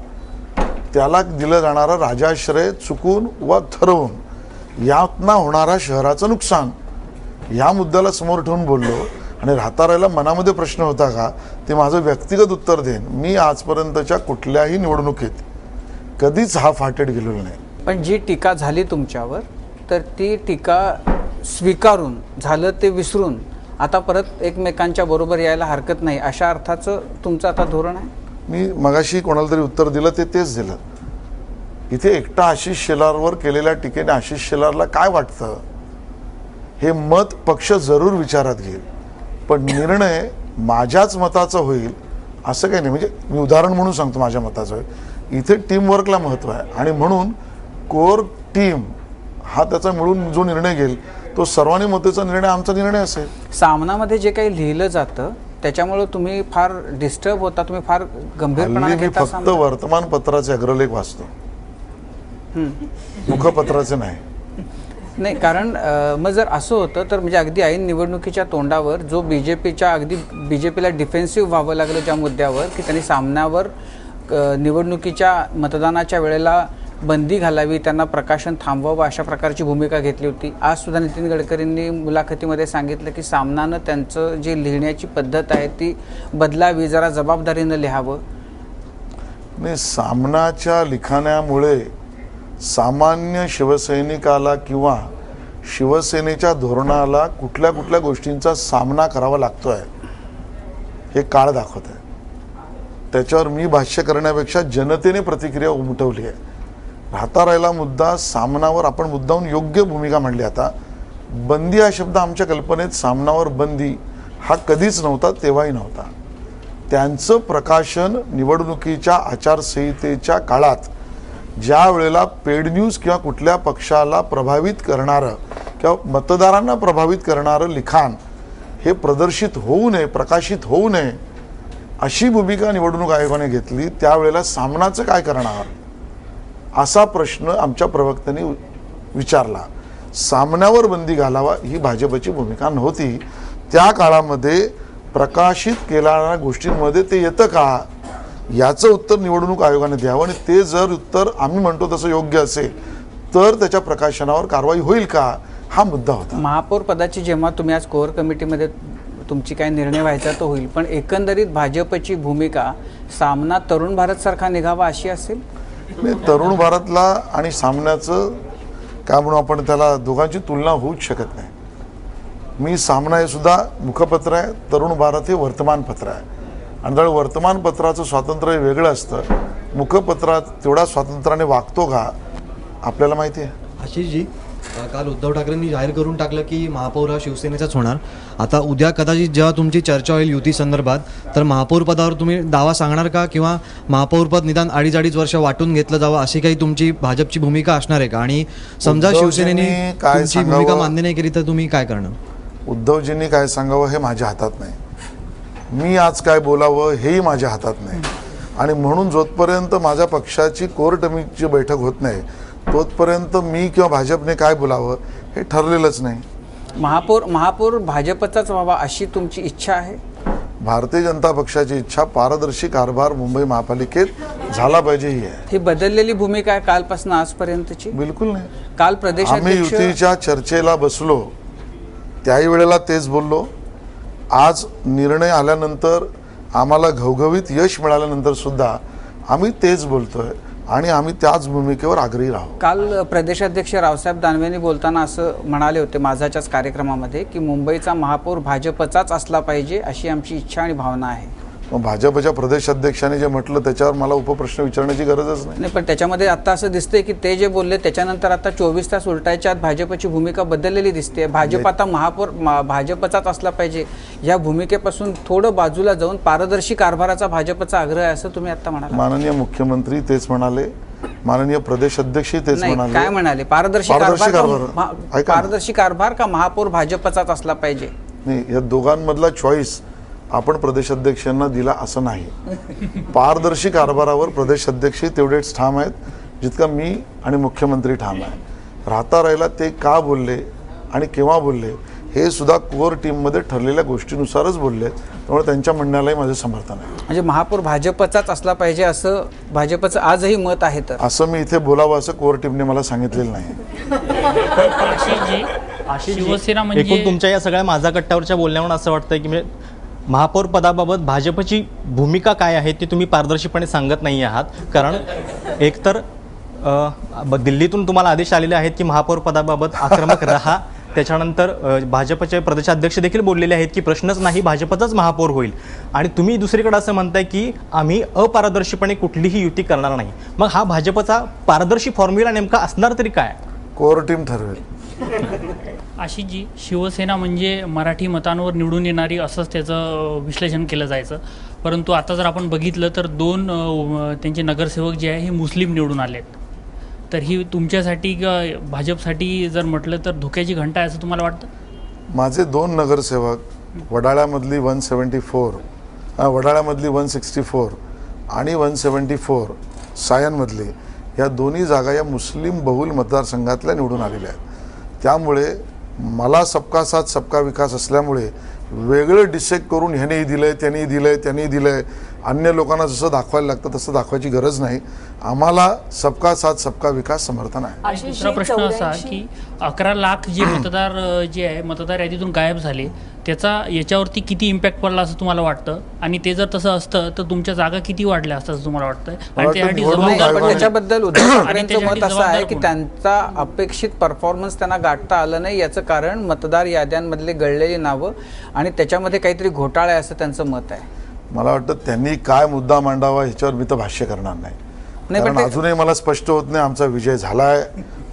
त्याला दिलं जाणारा राजाश्रय चुकून व ठरवून यातनं होणारा शहराचं नुकसान, या मुद्द्याला समोर ठेवून बोललो. आणि राहता राहिला मनामध्ये प्रश्न होता का ते माझं व्यक्तिगत उत्तर देईन. मी आजपर्यंतच्या कुठल्याही निवडणुकीत कधीच हाफ हार्टेड गेलेलो नाही. पण जी टीका झाली तुमच्यावर, तर ती टीका स्वीकारून झालं ते विसरून आता परत एकमेकांच्या बरोबर यायला हरकत नाही अशा अर्थाचं तुमचं आता धोरण आहे? मी मगाशी कोणाला तरी उत्तर दिलं तेच दिलं. इथे एकटा आशिष शेलारवर केलेल्या टीकेने आशिष शेलारला काय वाटतं हे मत पक्ष जरूर विचारात घेईल, पण निर्णय माझ्याच मताचा होईल असं काही नाही. म्हणजे मी उदाहरण म्हणून सांगतो माझ्या मताचं होईल. इथे टीमवर्कला महत्त्व आहे आणि म्हणून कोर टीम हा त्याचा मिळून जो निर्णय घेईल तो सर्वांनी मतेचा निर्णय आमचा निर्णय असेल. सामनामध्ये जे काही लिहिलं जातं त्याच्यामुळे तुम्ही फार डिस्टर्ब होता, तुम्ही फार गंभीरपणाने मी घेता. फक्त वर्तमानपत्राचे अग्रलेख वाचतो, मुखपत्राचे नाही. नाही, कारण मग जर असं होतं तर म्हणजे अगदी ऐन निवडणुकीच्या तोंडावर जो बीजेपीला डिफेन्सिव्ह व्हावं लागलं ज्या मुद्द्यावर की त्यांनी सामन्यावर निवडणुकीच्या मतदानाच्या वेळेला बंदी घालावी, त्यांना प्रकाशन थांबवावं अशा प्रकारची भूमिका घेतली होती. आज सुद्धा नितीन गडकरींनी मुलाखतीमध्ये सांगितलं की सामनानं त्यांचं जी लिहिण्याची पद्धत आहे ती बदलावी, जरा जबाबदारीनं लिहावं. नाही, सामनाच्या लिखाणामुळे सामान्य शिवसैनिकाला किंवा शिवसेनेच्या धोरणाला कुठल्या कुठल्या गोष्टींचा सामना करावा लागतोय हे काळ दाखवत आहे. त्याच्यावर मी भाष्य करण्यापेक्षा जनतेने प्रतिक्रिया उमटवली आहे. राहता राहिला मुद्दा सामनावर आपण मुद्दाहून योग्य भूमिका मांडली. आता बंदी हा शब्द आमच्या कल्पनेत सामनावर बंदी हा कधीच नव्हता, तेव्हाही नव्हता. त्यांचं प्रकाशन निवडणुकीच्या आचारसंहितेच्या काळात ज्या वेळेला पेड न्यूज किंवा कुठल्या पक्षाला प्रभावित करणारं किंवा मतदारांना प्रभावित करणारं लिखाण हे प्रदर्शित होऊ नये, प्रकाशित होऊ नये अशी भूमिका निवडणूक आयोगाने घेतली. त्यावेळेला सामनाचं काय करणार असा प्रश्न आमच्या प्रवक्त्यांनी विचारला. सामन्यावर बंदी घालावा ही भाजपची भूमिका नव्हती. त्या काळामध्ये प्रकाशित केलेल्या गोष्टींमध्ये ते येतं का याचं उत्तर निवडणूक आयोगाने द्यावं आणि ते जर उत्तर आम्ही म्हणतो तसं योग्य असेल तर त्याच्या प्रकाशनावर कारवाई होईल का हा मुद्दा होता. महापौर पदाची जेव्हा तुम्ही आज कोअर कमिटीमध्ये तुमची काय निर्णय व्हायचा तो होईल, पण एकंदरीत भाजपची भूमिका सामना तरुण भारत सारखा निघावा अशी असेल? नाही, तरुण भारतला आणि सामन्याचं काय म्हणून आपण त्याला दोघांची तुलना होऊच शकत नाही. मी सामना हे सुद्धा मुखपत्र आहे, तरुण भारत हे वर्तमानपत्र आहे. आणि जर वर्तमानपत्राचं स्वातंत्र्य वेगळं असतं, मुखपत्रात तेवढा स्वातंत्र्याने वागतो का आपल्याला माहिती आहे. आशिषजी, काल उद्धव ठाकरेंनी जाहीर करून टाकलं की महापौर हा शिवसेनेचाच होणार. आता उद्या कदाचित जेव्हा तुमची चर्चा होईल युती संदर्भात तर महापौर पदावर तुम्ही दावा सांगणार का, किंवा महापौर पद निदान 2.5 वर्ष वाटून घेतलं जावं अशी काही तुमची भाजपची भूमिका असणार आहे का? आणि समजा शिवसेनेने तुमची भूमिका मान्य नाही केली तर तुम्ही काय करणार? उद्धवजींनी काय सांगावं हे माझ्या हातात नाही. मी आज काय बोलावं हेही माझ्या हातात नाही. आणि म्हणून जोपर्यंत माझ्या पक्षाची कोर कमिटीची बैठक होत नाही तोपर्यंत मी किंवा भाजपने काय बोलावं हे ठरलेलंच नाही. महापौर भाजपचाच व्हावा अशी तुमची इच्छा आहे? भारतीय जनता पक्षाची इच्छा पारदर्शी कारभार मुंबई महापालिकेत झाला पाहिजे ही आहे. ही बदललेली भूमिका आहे कालपासून आजपर्यंतची? बिलकुल नाही. काल आम्ही प्रदेशाध्यक्ष युतीच्या चर्चेला बसलो त्याही वेळेला तेच बोललो. आज निर्णय आल्यानंतर आम्हाला घवघवीत यश मिळाल्यानंतर सुद्धा आम्ही तेच बोलतोय आणि आम्ही त्याच भूमिकेवर आग्रही राहू. काल प्रदेशाध्यक्ष रावसाहेब दानवेंनी बोलताना असं म्हणाले होते माझाच्याच कार्यक्रमामध्ये की मुंबईचा महापौर भाजपचाच असला पाहिजे अशी आमची इच्छा आणि भावना आहे. मग भाजपच्या प्रदेश अध्यक्षांनी जे म्हटलं त्याच्यावर मला उपप्रश्न विचारण्याची गरजच नाही. नाही, पण त्याच्यामध्ये आता असं दिसतंय की ते जे बोलले त्याच्यानंतर आता 24 तास उलटायच्या आत भाजपची भूमिका बदललेली दिसते. भाजप आता महापौर भाजपचाच असला पाहिजे या भूमिकेपासून थोडं बाजूला जाऊन पारदर्शी कारभाराचा भाजपचा आग्रह आहे असं तुम्ही आता म्हणाला. माननीय मुख्यमंत्री तेच म्हणाले, माननीय प्रदेश अध्यक्षही तेच नाही, म्हणाले. काय म्हणाले? पारदर्शी कारभार का महापौर भाजपचाच असला पाहिजे? नाही, या दोघांमधला चॉईस आपण प्रदेशाध्यक्षांना दिला असं नाही. पारदर्शी कारभारावर प्रदेशाध्यक्षही तेवढेच ठाम आहेत जितका मी आणि मुख्यमंत्री ठाम आहे. राहता राहिला ते का बोलले आणि केव्हा बोलले हे सुद्धा कोर टीममध्ये ठरलेल्या गोष्टीनुसारच बोलले, त्यामुळे त्यांच्या म्हणण्यालाही माझं समर्थन आहे. म्हणजे महापौर भाजपचाच असला पाहिजे असं भाजपचं आजही मत आहे. तर असं मी इथे बोलावं असं कोर टीमने मला सांगितलेलं नाही. शिवसेना म्हणजे एकूण तुमच्या या सगळ्या माझा कट्ट्यावरच्या बोलण्यावरून असं वाटतंय की म्हणजे महापौर पदाबाबत भाजपची भूमिका काय आहे ती तुम्ही पारदर्शीपणे सांगत नाही आहात. कारण एकतर दिल्लीतून तुम्हाला आदेश आलेले आहेत की महापौर पदाबाबत आक्रमक राहा. त्याच्यानंतर भाजपचे प्रदेशाध्यक्ष देखील बोललेले आहेत की प्रश्नच नाही, भाजपचाच महापौर होईल. आणि तुम्ही दुसरीकडे असं म्हणताय की आम्ही अपारदर्शीपणे कुठलीही युती करणार नाही. मग हा भाजपचा पारदर्शी फॉर्म्युला नेमका असणार तरी काय? कोर टीम ठरवेल. आशिषजी, शिवसेना म्हणजे मराठी मतांवर निवडून येणारी असंच त्याचं विश्लेषण केलं जायचं. परंतु आता जर आपण बघितलं तर 2 त्यांचे नगरसेवक जे आहे हे मुस्लिम निवडून आलेत. तर ही तुमच्यासाठी भाजपसाठी जर म्हटलं तर धोक्याची घंटा आहे असं तुम्हाला वाटतं? माझे 2 नगरसेवक वडाळ्यामधली 174, वडाळ्यामधली 164 आणि 174 सायनमधली या दोन्ही जागा या मुस्लिम बहुल मतदारसंघातल्या निवडून आलेल्या आहेत. त्यामुळे मला सबका साथ सबका विकास असल्यामुळे वेगळं डिसेक्ट करून ह्यानेही दिलंय त्यांनी दिलंय त्यांनी दिलंय अन्य लोकांना जसं दाखवायला लागतं तसं दाखवायची गरज नाही. आम्हाला सबका साथ सबका विकास समर्थन आहे. दुसरा प्रश्न असा की 11 लाख जे मतदार जे आहे मतदार यादीतून गायब झाले त्याचा याच्यावरती किती इम्पॅक्ट पडला असं तुम्हाला वाटतं? आणि ते जर तसं असतं तर तुमच्या जागा किती वाढल्या असतं असं तुम्हाला वाटतं? आणि त्याच्याबद्दल उद्धव ठाकरेंचं मत असं आहे की त्यांचा अपेक्षित परफॉर्मन्स त्यांना गाठता आलं नाही. याचं कारण मतदार याद्यांमधले गळलेली नावं आणि त्याच्यामध्ये काहीतरी घोटाळा आहे असं त्यांचं मत आहे. मला वाटतं त्यांनी काय मुद्दा मांडावा ह्याच्यावर मी तर भाष्य करणार नाही. कारण अजूनही मला स्पष्ट होत नाही आमचा विजय झालाय,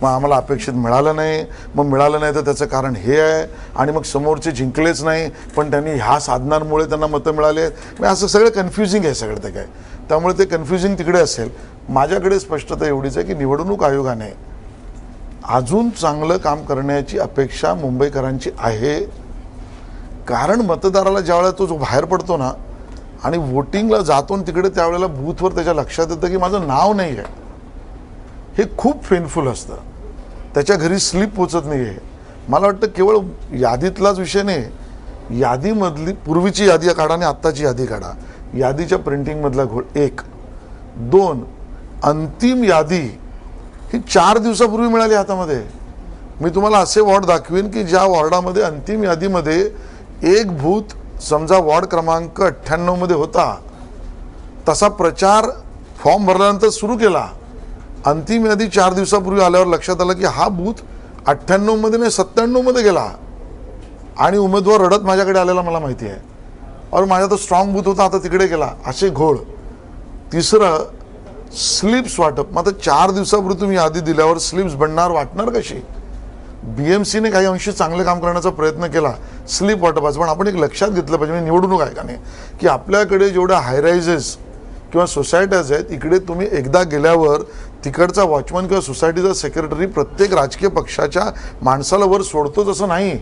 मग आम्हाला अपेक्षित मिळालं नाही, मग मिळालं नाही तर त्याचं कारण हे आहे आणि मग समोरचे जिंकलेच नाही पण त्यांनी ह्या साधनांमुळे त्यांना मतं मिळाले. मग असं सगळं कन्फ्युजिंग आहे सगळं ते काय. त्यामुळे ते कन्फ्युजिंग तिकडे असेल. माझ्याकडे स्पष्टता एवढीच आहे की निवडणूक आयोगाने अजून चांगलं काम करण्याची अपेक्षा मुंबईकरांची आहे. कारण मतदाराला ज्यावेळेला तो जो बाहेर पडतो ना आणि वोटिंगला जातो तिकडे त्यावेळेला बूथवर त्याच्या लक्षात येतं की माझं नाव नाही आहे. हे खूप पेनफुल असतं. त्याच्या घरी स्लिप पोचत नाही आहे. मला वाटतं केवळ यादीतलाच विषय नाही, यादीमधली पूर्वीची यादी काढा आणि आत्ताची यादी काढा. यादीच्या प्रिंटिंगमधला घोळ 1. 2 अंतिम यादी ही 4 दिवसापूर्वी मिळाली हातामध्ये. मी तुम्हाला असे वॉर्ड दाखवीन की ज्या वॉर्डामध्ये अंतिम यादीमध्ये एक बूथ समजा वॉर्ड क्रमांक 98 मध्ये होता तसा प्रचार फॉर्म भरल्यानंतर सुरू केला. अंतिम यादी 4 दिवसापूर्वी आल्यावर लक्षात आलं की हा बूथ 98 मध्ये नाही 97 मध्ये गेला आणि उमेदवार रडत माझ्याकडे आलेला मला माहिती आहे. और माझा तो स्ट्रॉंग बूथ होता आता तिकडे गेला. असे घोळ. 3रं स्लिप्स वाटप. मग आता 4 दिवसापूर्वी तुम्ही यादी दिल्यावर स्लिप्स बनणार वाटणार कशी? BMCने काही अंशी चांगलं काम करण्याचा प्रयत्न केला स्लिप वाटपाचं. पण आपण एक लक्षात घेतलं पाहिजे म्हणजे निवडणूक आयोगाने की आपल्याकडे जेवढ्या हायरायझेस किंवा सोसायट्याज आहेत इकडे तुम्ही एकदा गेल्यावर तिकडचा वॉचमन किंवा सोसायटीचा सेक्रेटरी प्रत्येक राजकीय पक्षाच्या माणसाला वर सोडतोच असं नाही.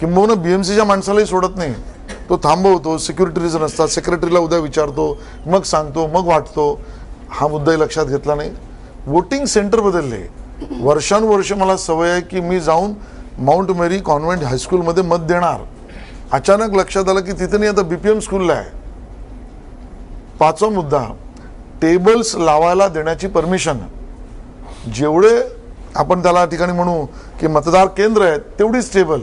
किंबहुना BMCच्या माणसालाही सोडत नाही. तो थांबवतो, सिक्युरिटी रिझन असतात, सेक्रेटरीला उद्या विचारतो, मग सांगतो, मग वाटतो. हा मुद्दाही लक्षात घेतला नाही. वोटिंग सेंटर बदलले. वर्षानुवर्ष मला सवय आहे की मी जाऊन माउंट मेरी कॉन्व्हेंट हायस्कूलमध्ये मत देणार अचानक लक्षात आलं की तिथे नाही, आता BPM स्कूलला आहे. 5वा मुद्दा, टेबल्स लावायला देण्याची परमिशन. जेवढे आपण त्याला ठिकाणी म्हणू की मतदार केंद्र आहेत तेवढीच टेबल,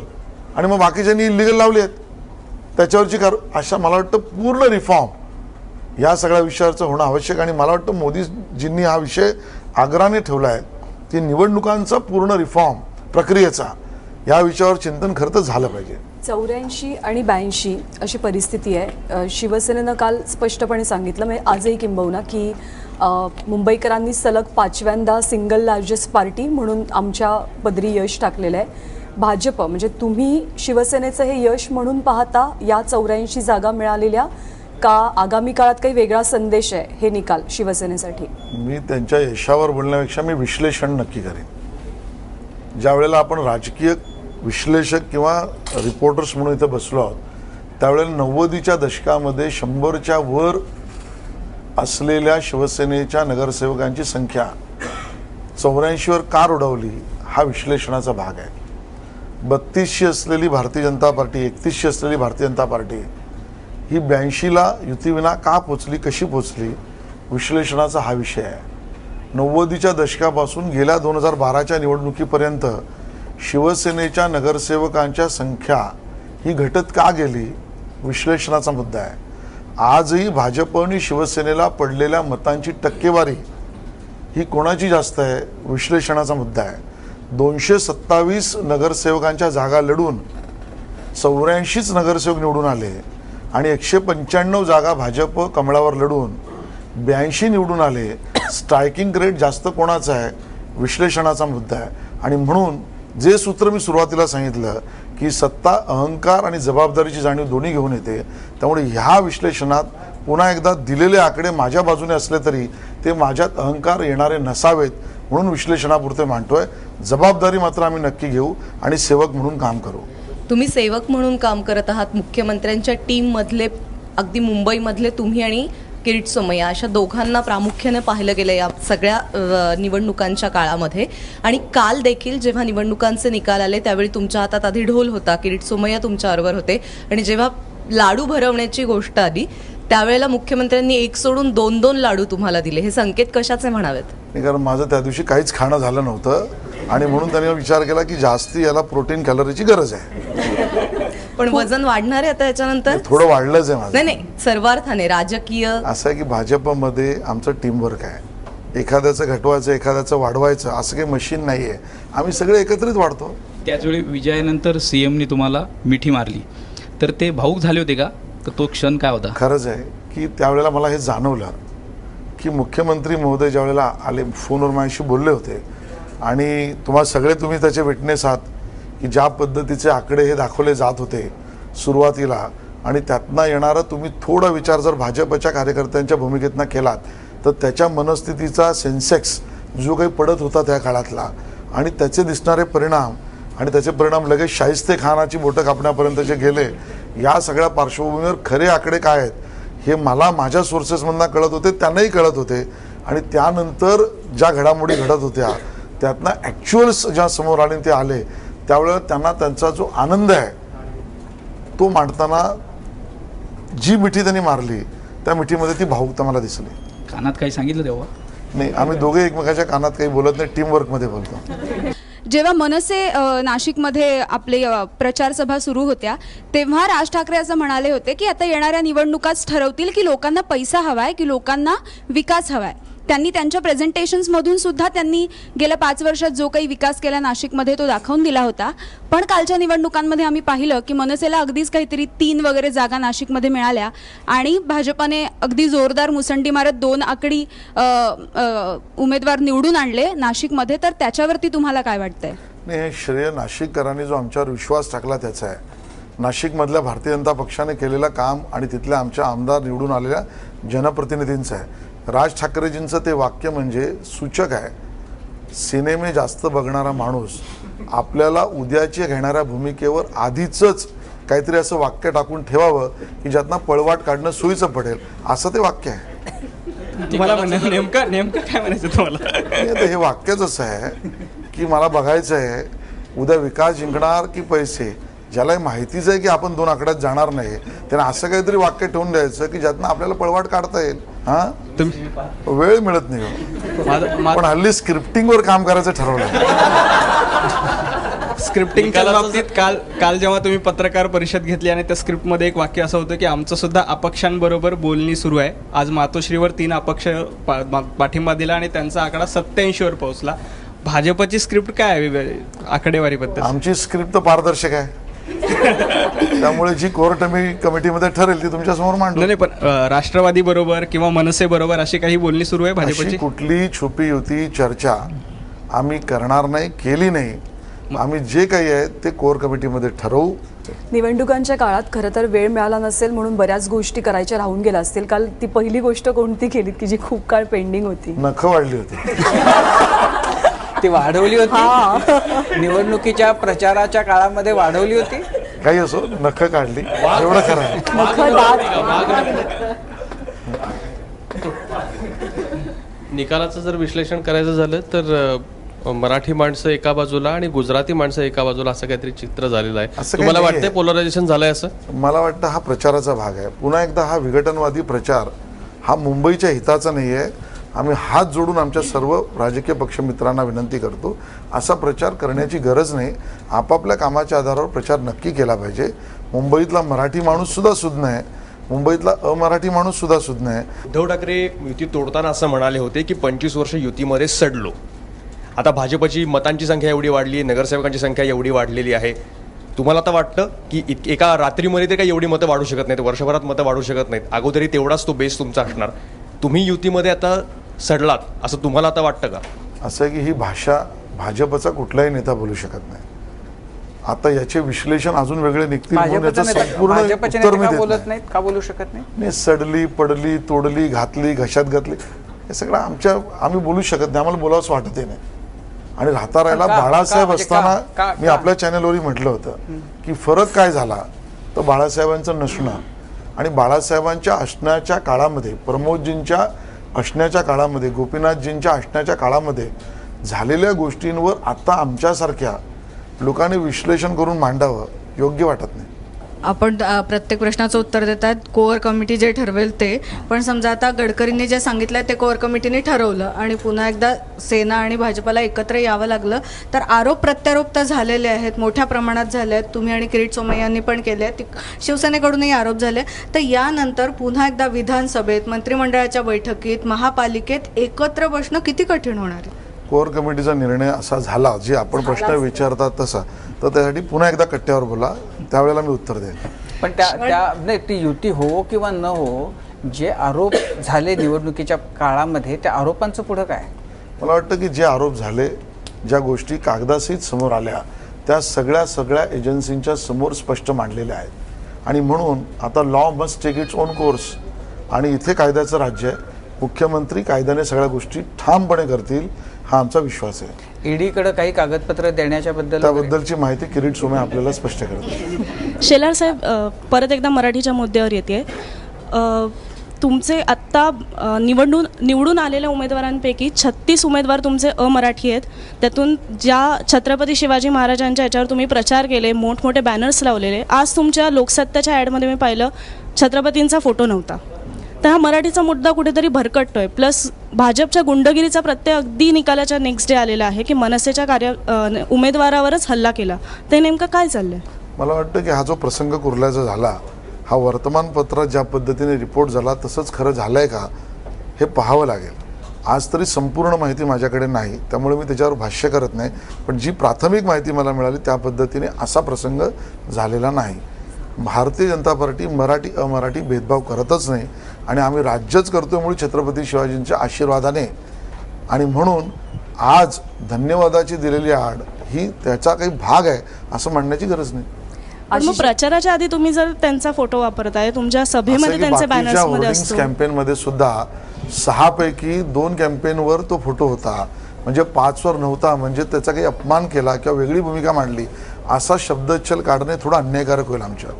आणि मग बाकीच्यांनी इलिगल लावली आहेत त्याच्यावरची अशा मला वाटतं पूर्ण रिफॉर्म या सगळ्या विषयावरचं होणं आवश्यक. आणि मला वाटतं मोदीजींनी हा विषय आग्रहाने ठेवला आहे की निवडणुकांचा पूर्ण रिफॉर्म प्रक्रियेचा या विषयावर चिंतन खरं तर झालं पाहिजे. 84 आणि 82 अशी परिस्थिती आहे. शिवसेनेनं काल स्पष्टपणे सांगितलं, म्हणजे आजही किंबहुना, की मुंबईकरांनी सलग 5व्यांदा सिंगल लार्जेस्ट पार्टी म्हणून आमच्या पदरी यश टाकलेलं आहे. भाजप म्हणजे तुम्ही शिवसेनेचं हे यश म्हणून पाहता या 84 जागा मिळालेल्या, का आगामी काळात काही वेगळा संदेश आहे हे निकाल शिवसेनेसाठी? मी त्यांच्या यशावर बोलण्यापेक्षा मी विश्लेषण नक्की करेन. ज्या वेळेला आपण राजकीय विश्लेषक किंवा रिपोर्टर्स म्हणून इथं बसलो आहोत त्यावेळेला 90च्या दशकामध्ये 100च्या वर असलेल्या शिवसेनेच्या नगरसेवकांची संख्या 84वर का रोडवली हा विश्लेषणाचा भाग आहे. 32शी असलेली भारतीय जनता पार्टी, 31शी असलेली भारतीय जनता पार्टी ही 82ला युतीविना का पोचली, कशी पोचली, विश्लेषणाचा हा विषय आहे. 90च्या दशकापासून गेल्या 2012च्या निवडणुकीपर्यंत शिवसेनेच्या नगरसेवकांच्या संख्या ही घटत का गेली, विश्लेषणाचा मुद्दा आहे. आजही भाजप आणि शिवसेनेला पडलेल्या मतांची टक्केवारी ही कोणाची जास्त आहे, विश्लेषणाचा मुद्दा आहे. 227 नगरसेवकांच्या जागा लढून 84च नगरसेवक निवडून आले आणि 195 जागा भाजप कमळावर लढून 82 निवडून आले. स्ट्रायकिंग रेट जास्त कोणाचा आहे, विश्लेषणाचा मुद्दा आहे. आणि म्हणून जे सूत्र मी सुरुवातीला सांगितलं की सत्ता, अहंकार आणि जबाबदारीची जाणीव दोन्ही घेऊन येते, त्यामुळे ह्या विश्लेषणात पुन्हा एकदा दिलेले आकडे माझ्या बाजूने असले तरी ते माझ्यात अहंकार येणारे नसावेत म्हणून विश्लेषणापुरते मांडतोय. जबाबदारी मात्र आम्ही नक्की घेऊ आणि सेवक म्हणून काम करू. तुम्ही सेवक म्हणून काम करत आहात. मुख्यमंत्र्यांच्या टीममधले, अगदी मुंबईमधले तुम्ही आणि किरीट सोमय्या अशा दोघांना प्रामुख्याने पाहिलं गेलं या सगळ्या निवडणुकांच्या काळामध्ये. आणि काल देखील जेव्हा निवडणुकांचे निकाल आले त्यावेळी तुमच्या हातात आधी ढोल होता, किरीट सोमय्या तुमच्याबरोबर होते, आणि जेव्हा लाडू भरवण्याची गोष्ट आली त्यावेळेला मुख्यमंत्र्यांनी एक सोडून 2-2 लाडू तुम्हाला दिले. हे संकेत कशाचे म्हणावेत? कारण माझं त्या दिवशी काहीच खाणं झालं नव्हतं आणि म्हणून त्यांनी विचार केला की जास्ती याला प्रोटीन कॅलरीची गरज आहे. पण वजन वाढणार आहे आता याच्यानंतर? थोडं वाढलंच आहे माझं. नाही, सर्वार्थाने राजकीय असं आहे की भाजपमध्ये आमचं टीमवर्क आहे. एखाद्याचं घटवायचं, एखाद्याचं वाढवायचं असं काही मशीन नाही आहे. आम्ही सगळे एकत्रित वाढतो. त्याचवेळी विजयानंतर CMनी तुम्हाला मिठी मारली तर ते भाऊक झाले होते का? तर तो क्षण काय होता? खरंच आहे की त्यावेळेला मला हे जाणवलं की मुख्यमंत्री महोदय ज्या वेळेला आले, फोनवर माझ्याशी बोलले होते आणि तुम्ही त्याचे विटनेस आहात की ज्या पद्धतीचे आकडे हे दाखवले जात होते सुरुवातीला, आणि त्यातनं येणारा तुम्ही थोडा विचार जर भाजपच्या कार्यकर्त्यांच्या भूमिकेतनं केलात तर त्याच्या मनस्थितीचा सेन्सेक्स जो काही पडत होता त्या काळातला आणि त्याचे दिसणारे परिणाम आणि त्याचे परिणाम लगेच शाहिस्ते खानाची बोटं कापण्यापर्यंत जे गेले, या सगळ्या पार्श्वभूमीवर खरे आकडे काय आहेत हे मला माझ्या सोर्सेसमधनं कळत होते, त्यांनाही कळत होते. आणि त्यानंतर ज्या घडामोडी घडत होत्या त्यातनं ॲक्च्युअल्स ज्या समोर आले ते आले त्यावेळेला त्यांना त्यांचा जो आनंद आहे तो मांडताना जी मिठी त्यांनी मारली त्या मिठीमध्ये ती भावुकता मला दिसली. कानात काही सांगितलं तेव्हा? नाही, आम्ही दोघे एकमेकाच्या कानात काही बोलत नाही, टीमवर्कमध्ये बोलतो. जेव्हा मनसे नाशिकमध्ये आपले प्रचार सभा सुरू होत्या तेव्हा राज ठाकरे असं म्हणाले होते की आता येणाऱ्या निवडणुकाच ठरवतील की लोकांना पैसा हवाय की लोकांना विकास हवाय. त्यांनी त्यांच्या प्रेझेंटेशन्समधून सुद्धा त्यांनी गेल्या 5 वर्षात जो काही विकास केला नाशिकमध्ये तो दाखवून दिला होता. पण कालच्या निवडणुकांमध्ये आम्ही पाहिलं की मनसेला अगदीच काहीतरी 3 वगैरे जागा नाशिकमध्ये मिळाल्या आणि भाजपाने अगदी जोरदार मुसंडी मारत 2 आकडी उमेदवार निवडून आणले नाशिकमध्ये. तर त्याच्यावरती तुम्हाला काय वाटतंय? नाही, हे श्रेय नाशिककरांनी जो आमच्यावर विश्वास टाकला त्याचा आहे. नाशिकमधल्या भारतीय जनता पक्षाने केलेलं काम आणि तिथल्या आमच्या आमदार निवडून आलेल्या जनप्रतिनिधींचं आहे. राज ठाकरेजींचं ते वाक्य म्हणजे सूचक आहे. सिनेमे जास्त बघणारा माणूस आपल्याला उद्याच्या घेणाऱ्या भूमिकेवर आधीच काहीतरी असं वाक्य टाकून ठेवावं की ज्यातनं पळवाट काढणं सोयीचं पडेल, असं ते वाक्य आहे. तुम्हाला नेमकं काय म्हणायचं तुम्हाला? हे वाक्यच असं आहे की मला बघायचं आहे उद्या विकास जिंकणार की पैसे, ज्याला हे माहितीच आहे की आपण 2 आकड्यात जाणार नाही, त्याने असं काहीतरी वाक्य ठेवून द्यायचं की ज्यातनं आपल्याला पळवाट काढता येईल. वेळ मिळत नाही हो. पण हल्ली स्क्रिप्टिंगवर काम करायचं ठरवलं. स्क्रिप्टिंगच्या बाबतीत काल जेव्हा तुम्ही पत्रकार परिषद घेतली आणि त्या स्क्रिप्टमध्ये एक वाक्य असं होतं की आमचं सुद्धा अपक्षांबरोबर बोलणी सुरू आहे. आज मातोश्रीवर 3 अपक्ष पाठिंबा दिला आणि त्यांचा आकडा 87वर पोहोचला. भाजपची स्क्रिप्ट काय आहे आकडेवारीबद्दल? आमची स्क्रिप्ट तर पारदर्शक आहे. त्यामुळे जी कोर कमिटीमध्ये ठरेल ती तुमच्या समोर मांडू. नाही, पण राष्ट्रवादी बरोबर किंवा मनसे बरोबर अशी काही बोलणी सुरू आहे भाजपची? कुठली छुपी युती चर्चा आम्ही करणार नाही, केली नाही. आम्ही जे काही आहे ते कोर कमिटीमध्ये ठरवू. निवडणुकांच्या काळात खरं तर वेळ मिळाला नसेल म्हणून बऱ्याच गोष्टी करायच्या राहून गेल्या असतील. काल ती पहिली गोष्ट कोणती केलीत की जी खूप काळ पेंडिंग होती? नखं वाढली होती. ती वाढवली होती निवडणुकीच्या प्रचाराच्या काळामध्ये वाढवली होती. काही असो, नखं काढली एवढं खरं आहे. निकालाचं जर विश्लेषण करायचं झालं तर मराठी माणसं एका बाजूला आणि गुजराती माणसं एका बाजूला असं काहीतरी चित्र झालेलं आहे. तुम्हाला वाटतंय पोलरायझेशन झालंय असं? मला वाटतं हा प्रचाराचा भाग आहे. पुन्हा एकदा हा विघटनवादी प्रचार हा मुंबईच्या हिताचा नाही आहे. आम्ही हात जोडून आमच्या सर्व राजकीय पक्षमित्रांना विनंती करतो, असा प्रचार करण्याची गरज नाही. आपापल्या कामाच्या आधारावर प्रचार नक्की केला पाहिजे. मुंबईतला मराठी माणूस सुद्धा सुज्ञ आहे, मुंबईतला अमराठी माणूस सुद्धा सुज्ञ आहे. उद्धव ठाकरे युती तोडताना असं म्हणाले होते की 25 वर्ष युतीमध्ये सडलो. आता भाजपची मतांची संख्या एवढी वाढली, नगरसेवकांची संख्या एवढी वाढलेली आहे. तुम्हाला आता वाटतं की एका रात्रीमध्ये ते काही एवढी मतं वाढू शकत नाहीत, वर्षभरात मतं वाढू शकत नाहीत, अगोदरी तेवढाच तो बेस तुमचा असणार, तुम्ही युतीमध्ये आता सडलात असं तुम्हाला आता वाटतं का? असं आहे की ही भाषा भाजपचा कुठलाही नेता बोलू शकत नाही. आता याचे विश्लेषण अजून वेगळे निघतील म्हणून याचं संपूर्ण उत्तर मी देत नाही. का बोलू शकत नाही? सडली, पडली, तोडली, घातली, घशात घातली, हे सगळं आम्ही बोलू शकत नाही. आम्हाला बोलावंच वाटत नाही. आणि राहता राहिला बाळासाहेब असताना मी आपल्या चॅनलवरही म्हटलं होतं की फरक काय झाला तर बाळासाहेबांचं नसणं आणि बाळासाहेबांच्या असण्याच्या काळामध्ये, प्रमोदजींच्या असण्याच्या काळामध्ये, गोपीनाथजींच्या असण्याच्या काळामध्ये झालेल्या गोष्टींवर आता आमच्यासारख्या लोकांनी विश्लेषण करून मांडावं योग्य वाटत नाही. आपण प्रत्येक प्रश्नाचं उत्तर देतात कोअर कमिटी जे ठरवेल ते, पण समजा आता गडकरींनी जे सांगितलं ते कोअर कमिटीने ठरवलं आणि पुन्हा एकदा सेना आणि भाजपला एकत्र यावं लागलं तर आरोप प्रत्यारोप तर झालेले आहेत, मोठ्या प्रमाणात झाले आहेत. तुम्ही आणि किरीट सोमय्यांनी पण केले आहेत, शिवसेनेकडूनही आरोप झाले. तर यानंतर पुन्हा एकदा विधानसभेत, मंत्रिमंडळाच्या बैठकीत, महापालिकेत एकत्र बसणं किती कठीण होणार आहे? कोअर कमिटीचा निर्णय असा झाला, जे आपण प्रश्न विचारतात तसा, तर त्यासाठी पुन्हा एकदा कट्ट्यावर बोला, त्यावेळेला मी उत्तर देईन. पण नाही, ती युती हो किंवा न हो, जे आरोप झाले निवडणुकीच्या काळामध्ये त्या आरोपांचं पुढं काय? मला वाटतं की जे आरोप झाले, ज्या गोष्टी कागदासहित समोर आल्या, त्या सगळ्या एजन्सींच्या समोर स्पष्ट मांडलेल्या आहेत. आणि म्हणून आता law must take its own course आणि इथे कायद्याचं राज्य आहे. मुख्यमंत्री कायद्याने सगळ्या गोष्टी ठामपणे करतील हा आमचा विश्वास आहे. ईडीकडे काही कागदपत्र त्याबद्दलची माहिती किरीट सोमय्या आपल्याला स्पष्ट करतील. शेलार साहेब, परत एकदा मराठीच्या मुद्द्यावर येते. तुमचे आत्ता निवडून आलेल्या उमेदवारांपैकी 36 उमेदवार तुमचे अमराठी आहेत. त्यातून ज्या छत्रपती शिवाजी महाराजांच्या याच्यावर तुम्ही प्रचार केले, मोठमोठे बॅनर्स लावलेले, आज तुमच्या लोकसत्ताच्या ॲडमध्ये मी पाहिलं छत्रपतींचा फोटो नव्हता. तर हा मराठीचा मुद्दा कुठेतरी भरकटतोय. प्लस भाजपच्या गुंडगिरीचा प्रत्यय अगदी निकालाच्या नेक्स्ट डे आलेला आहे की मनसेच्या उमेदवारावरच हल्ला केला. ते नेमकं काय चाललंय? मला वाटतं की हा जो प्रसंग कुर्ल्याचा झाला, हा वर्तमानपत्रात ज्या पद्धतीने रिपोर्ट झाला तसंच खरं झालंय का हे पाहावं लागेल. आज तरी संपूर्ण माहिती माझ्याकडे नाही, त्यामुळे मी त्याच्यावर भाष्य करत नाही. पण जी प्राथमिक माहिती मला मिळाली त्या पद्धतीने असा प्रसंग झालेला नाही. भारतीय जनता पार्टी मराठी अमराठी भेदभाव करतच नाही आणि आम्ही राज्यच करतोय मुळे छत्रपती शिवाजींच्या आशीर्वादाने. आणि म्हणून आज धन्यवादाची दिलेली आड ही त्याचा काही भाग आहे असं म्हणण्याची गरज नाही. मग प्रचाराच्या आधी तुम्ही जर त्यांचा फोटो वापरताय, तुमच्या सभेमध्ये त्यांचे बॅनर्समध्ये असतो. कॅम्पेनमध्ये सुद्धा 6 पैकी 2 कॅम्पेनवर तो फोटो होता, म्हणजे 5 वर नव्हता. म्हणजे त्याचा काही अपमान केला किंवा वेगळी भूमिका मांडली असा शब्दच्छल काढणे थोडा अन्यायकारक होईल आमच्यावर.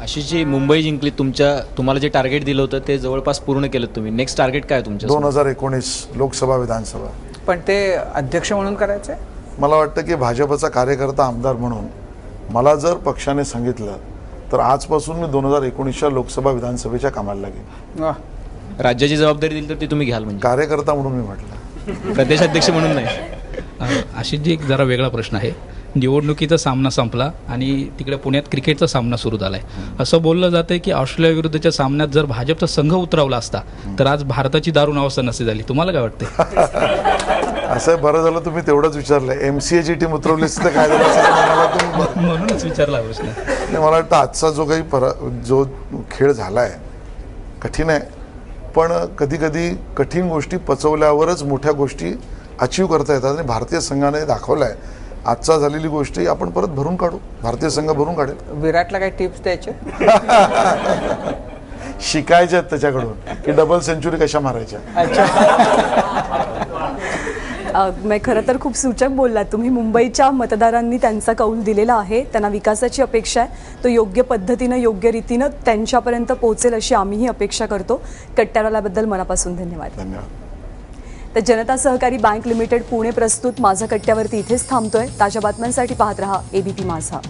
अशी जी मुंबई जिंकली, तुम्हाला जे टार्गेट दिलं होतं ते जवळपास पूर्ण केलं तुम्ही. नेक्स्ट टार्गेट काय तुमचं? 2019 लोकसभा विधानसभा. पण ते अध्यक्ष म्हणून करायचंय? मला वाटतं की भाजपचा कार्यकर्ता आमदार म्हणून मला जर पक्षाने सांगितलं तर आजपासून मी 2019च्या लोकसभा विधानसभेच्या कामाला लागेल. राज्याची जबाबदारी दिली तर ती तुम्ही घ्याल म्हणजे कार्यकर्ता म्हणून मी म्हटलं, प्रदेशाध्यक्ष म्हणून नाही. आशिषजी, एक जरा वेगळा प्रश्न आहे. निवडणुकीचा सामना संपला आणि तिकडे पुण्यात क्रिकेटचा सामना सुरू झाला आहे. असं बोललं जातं की ऑस्ट्रेलिया विरुद्धच्या सामन्यात जर भाजपचा संघ उतरवला असता तर आज भारताची दारुण अवस्था नसती झाली. तुम्हाला काय वाटतं? असं बरं झालं तुम्ही तेवढंच विचारलं. MCA ची टीम उतरवली असती तर काय झालं असतं ते म्हणाला तुम्ही. म्हणूनच विचारला प्रश्न. नाही, मला वाटतं आजचा जो काही जो खेळ झाला आहे कठीण आहे, पण कधी कधी कठीण गोष्टी पचवल्यावरच मोठ्या गोष्टी अचीव करता येतात. आणि भारतीय संघाने दाखवलं आहे आजचा झालेली गोष्टी आपण परत भरून काढू, भारतीय संघ भरून काढेल. विराटला काही टिप्स द्यायचे? शिकायच्या आहेत त्याच्याकडून की डबल सेंचुरी कशा मारायच्या. खरं तर खूप सूचक बोललात तुम्ही. मुंबईच्या मतदारांनी त्यांचा कौल दिलेला आहे, त्यांना विकासाची अपेक्षा आहे, तो योग्य पद्धतीनं योग्य रीतीनं त्यांच्यापर्यंत पोहोचेल अशी आम्हीही अपेक्षा करतो. कट्ट्यारालाबद्दल मनापासून धन्यवाद. धन्यवाद. तर जनता सहकारी बँक लिमिटेड पुणे प्रस्तुत माझा कट्ट्यावरती इथेच थांबतोय. ताज्या बातम्यांसाठी पाहत रहा ABP माझा.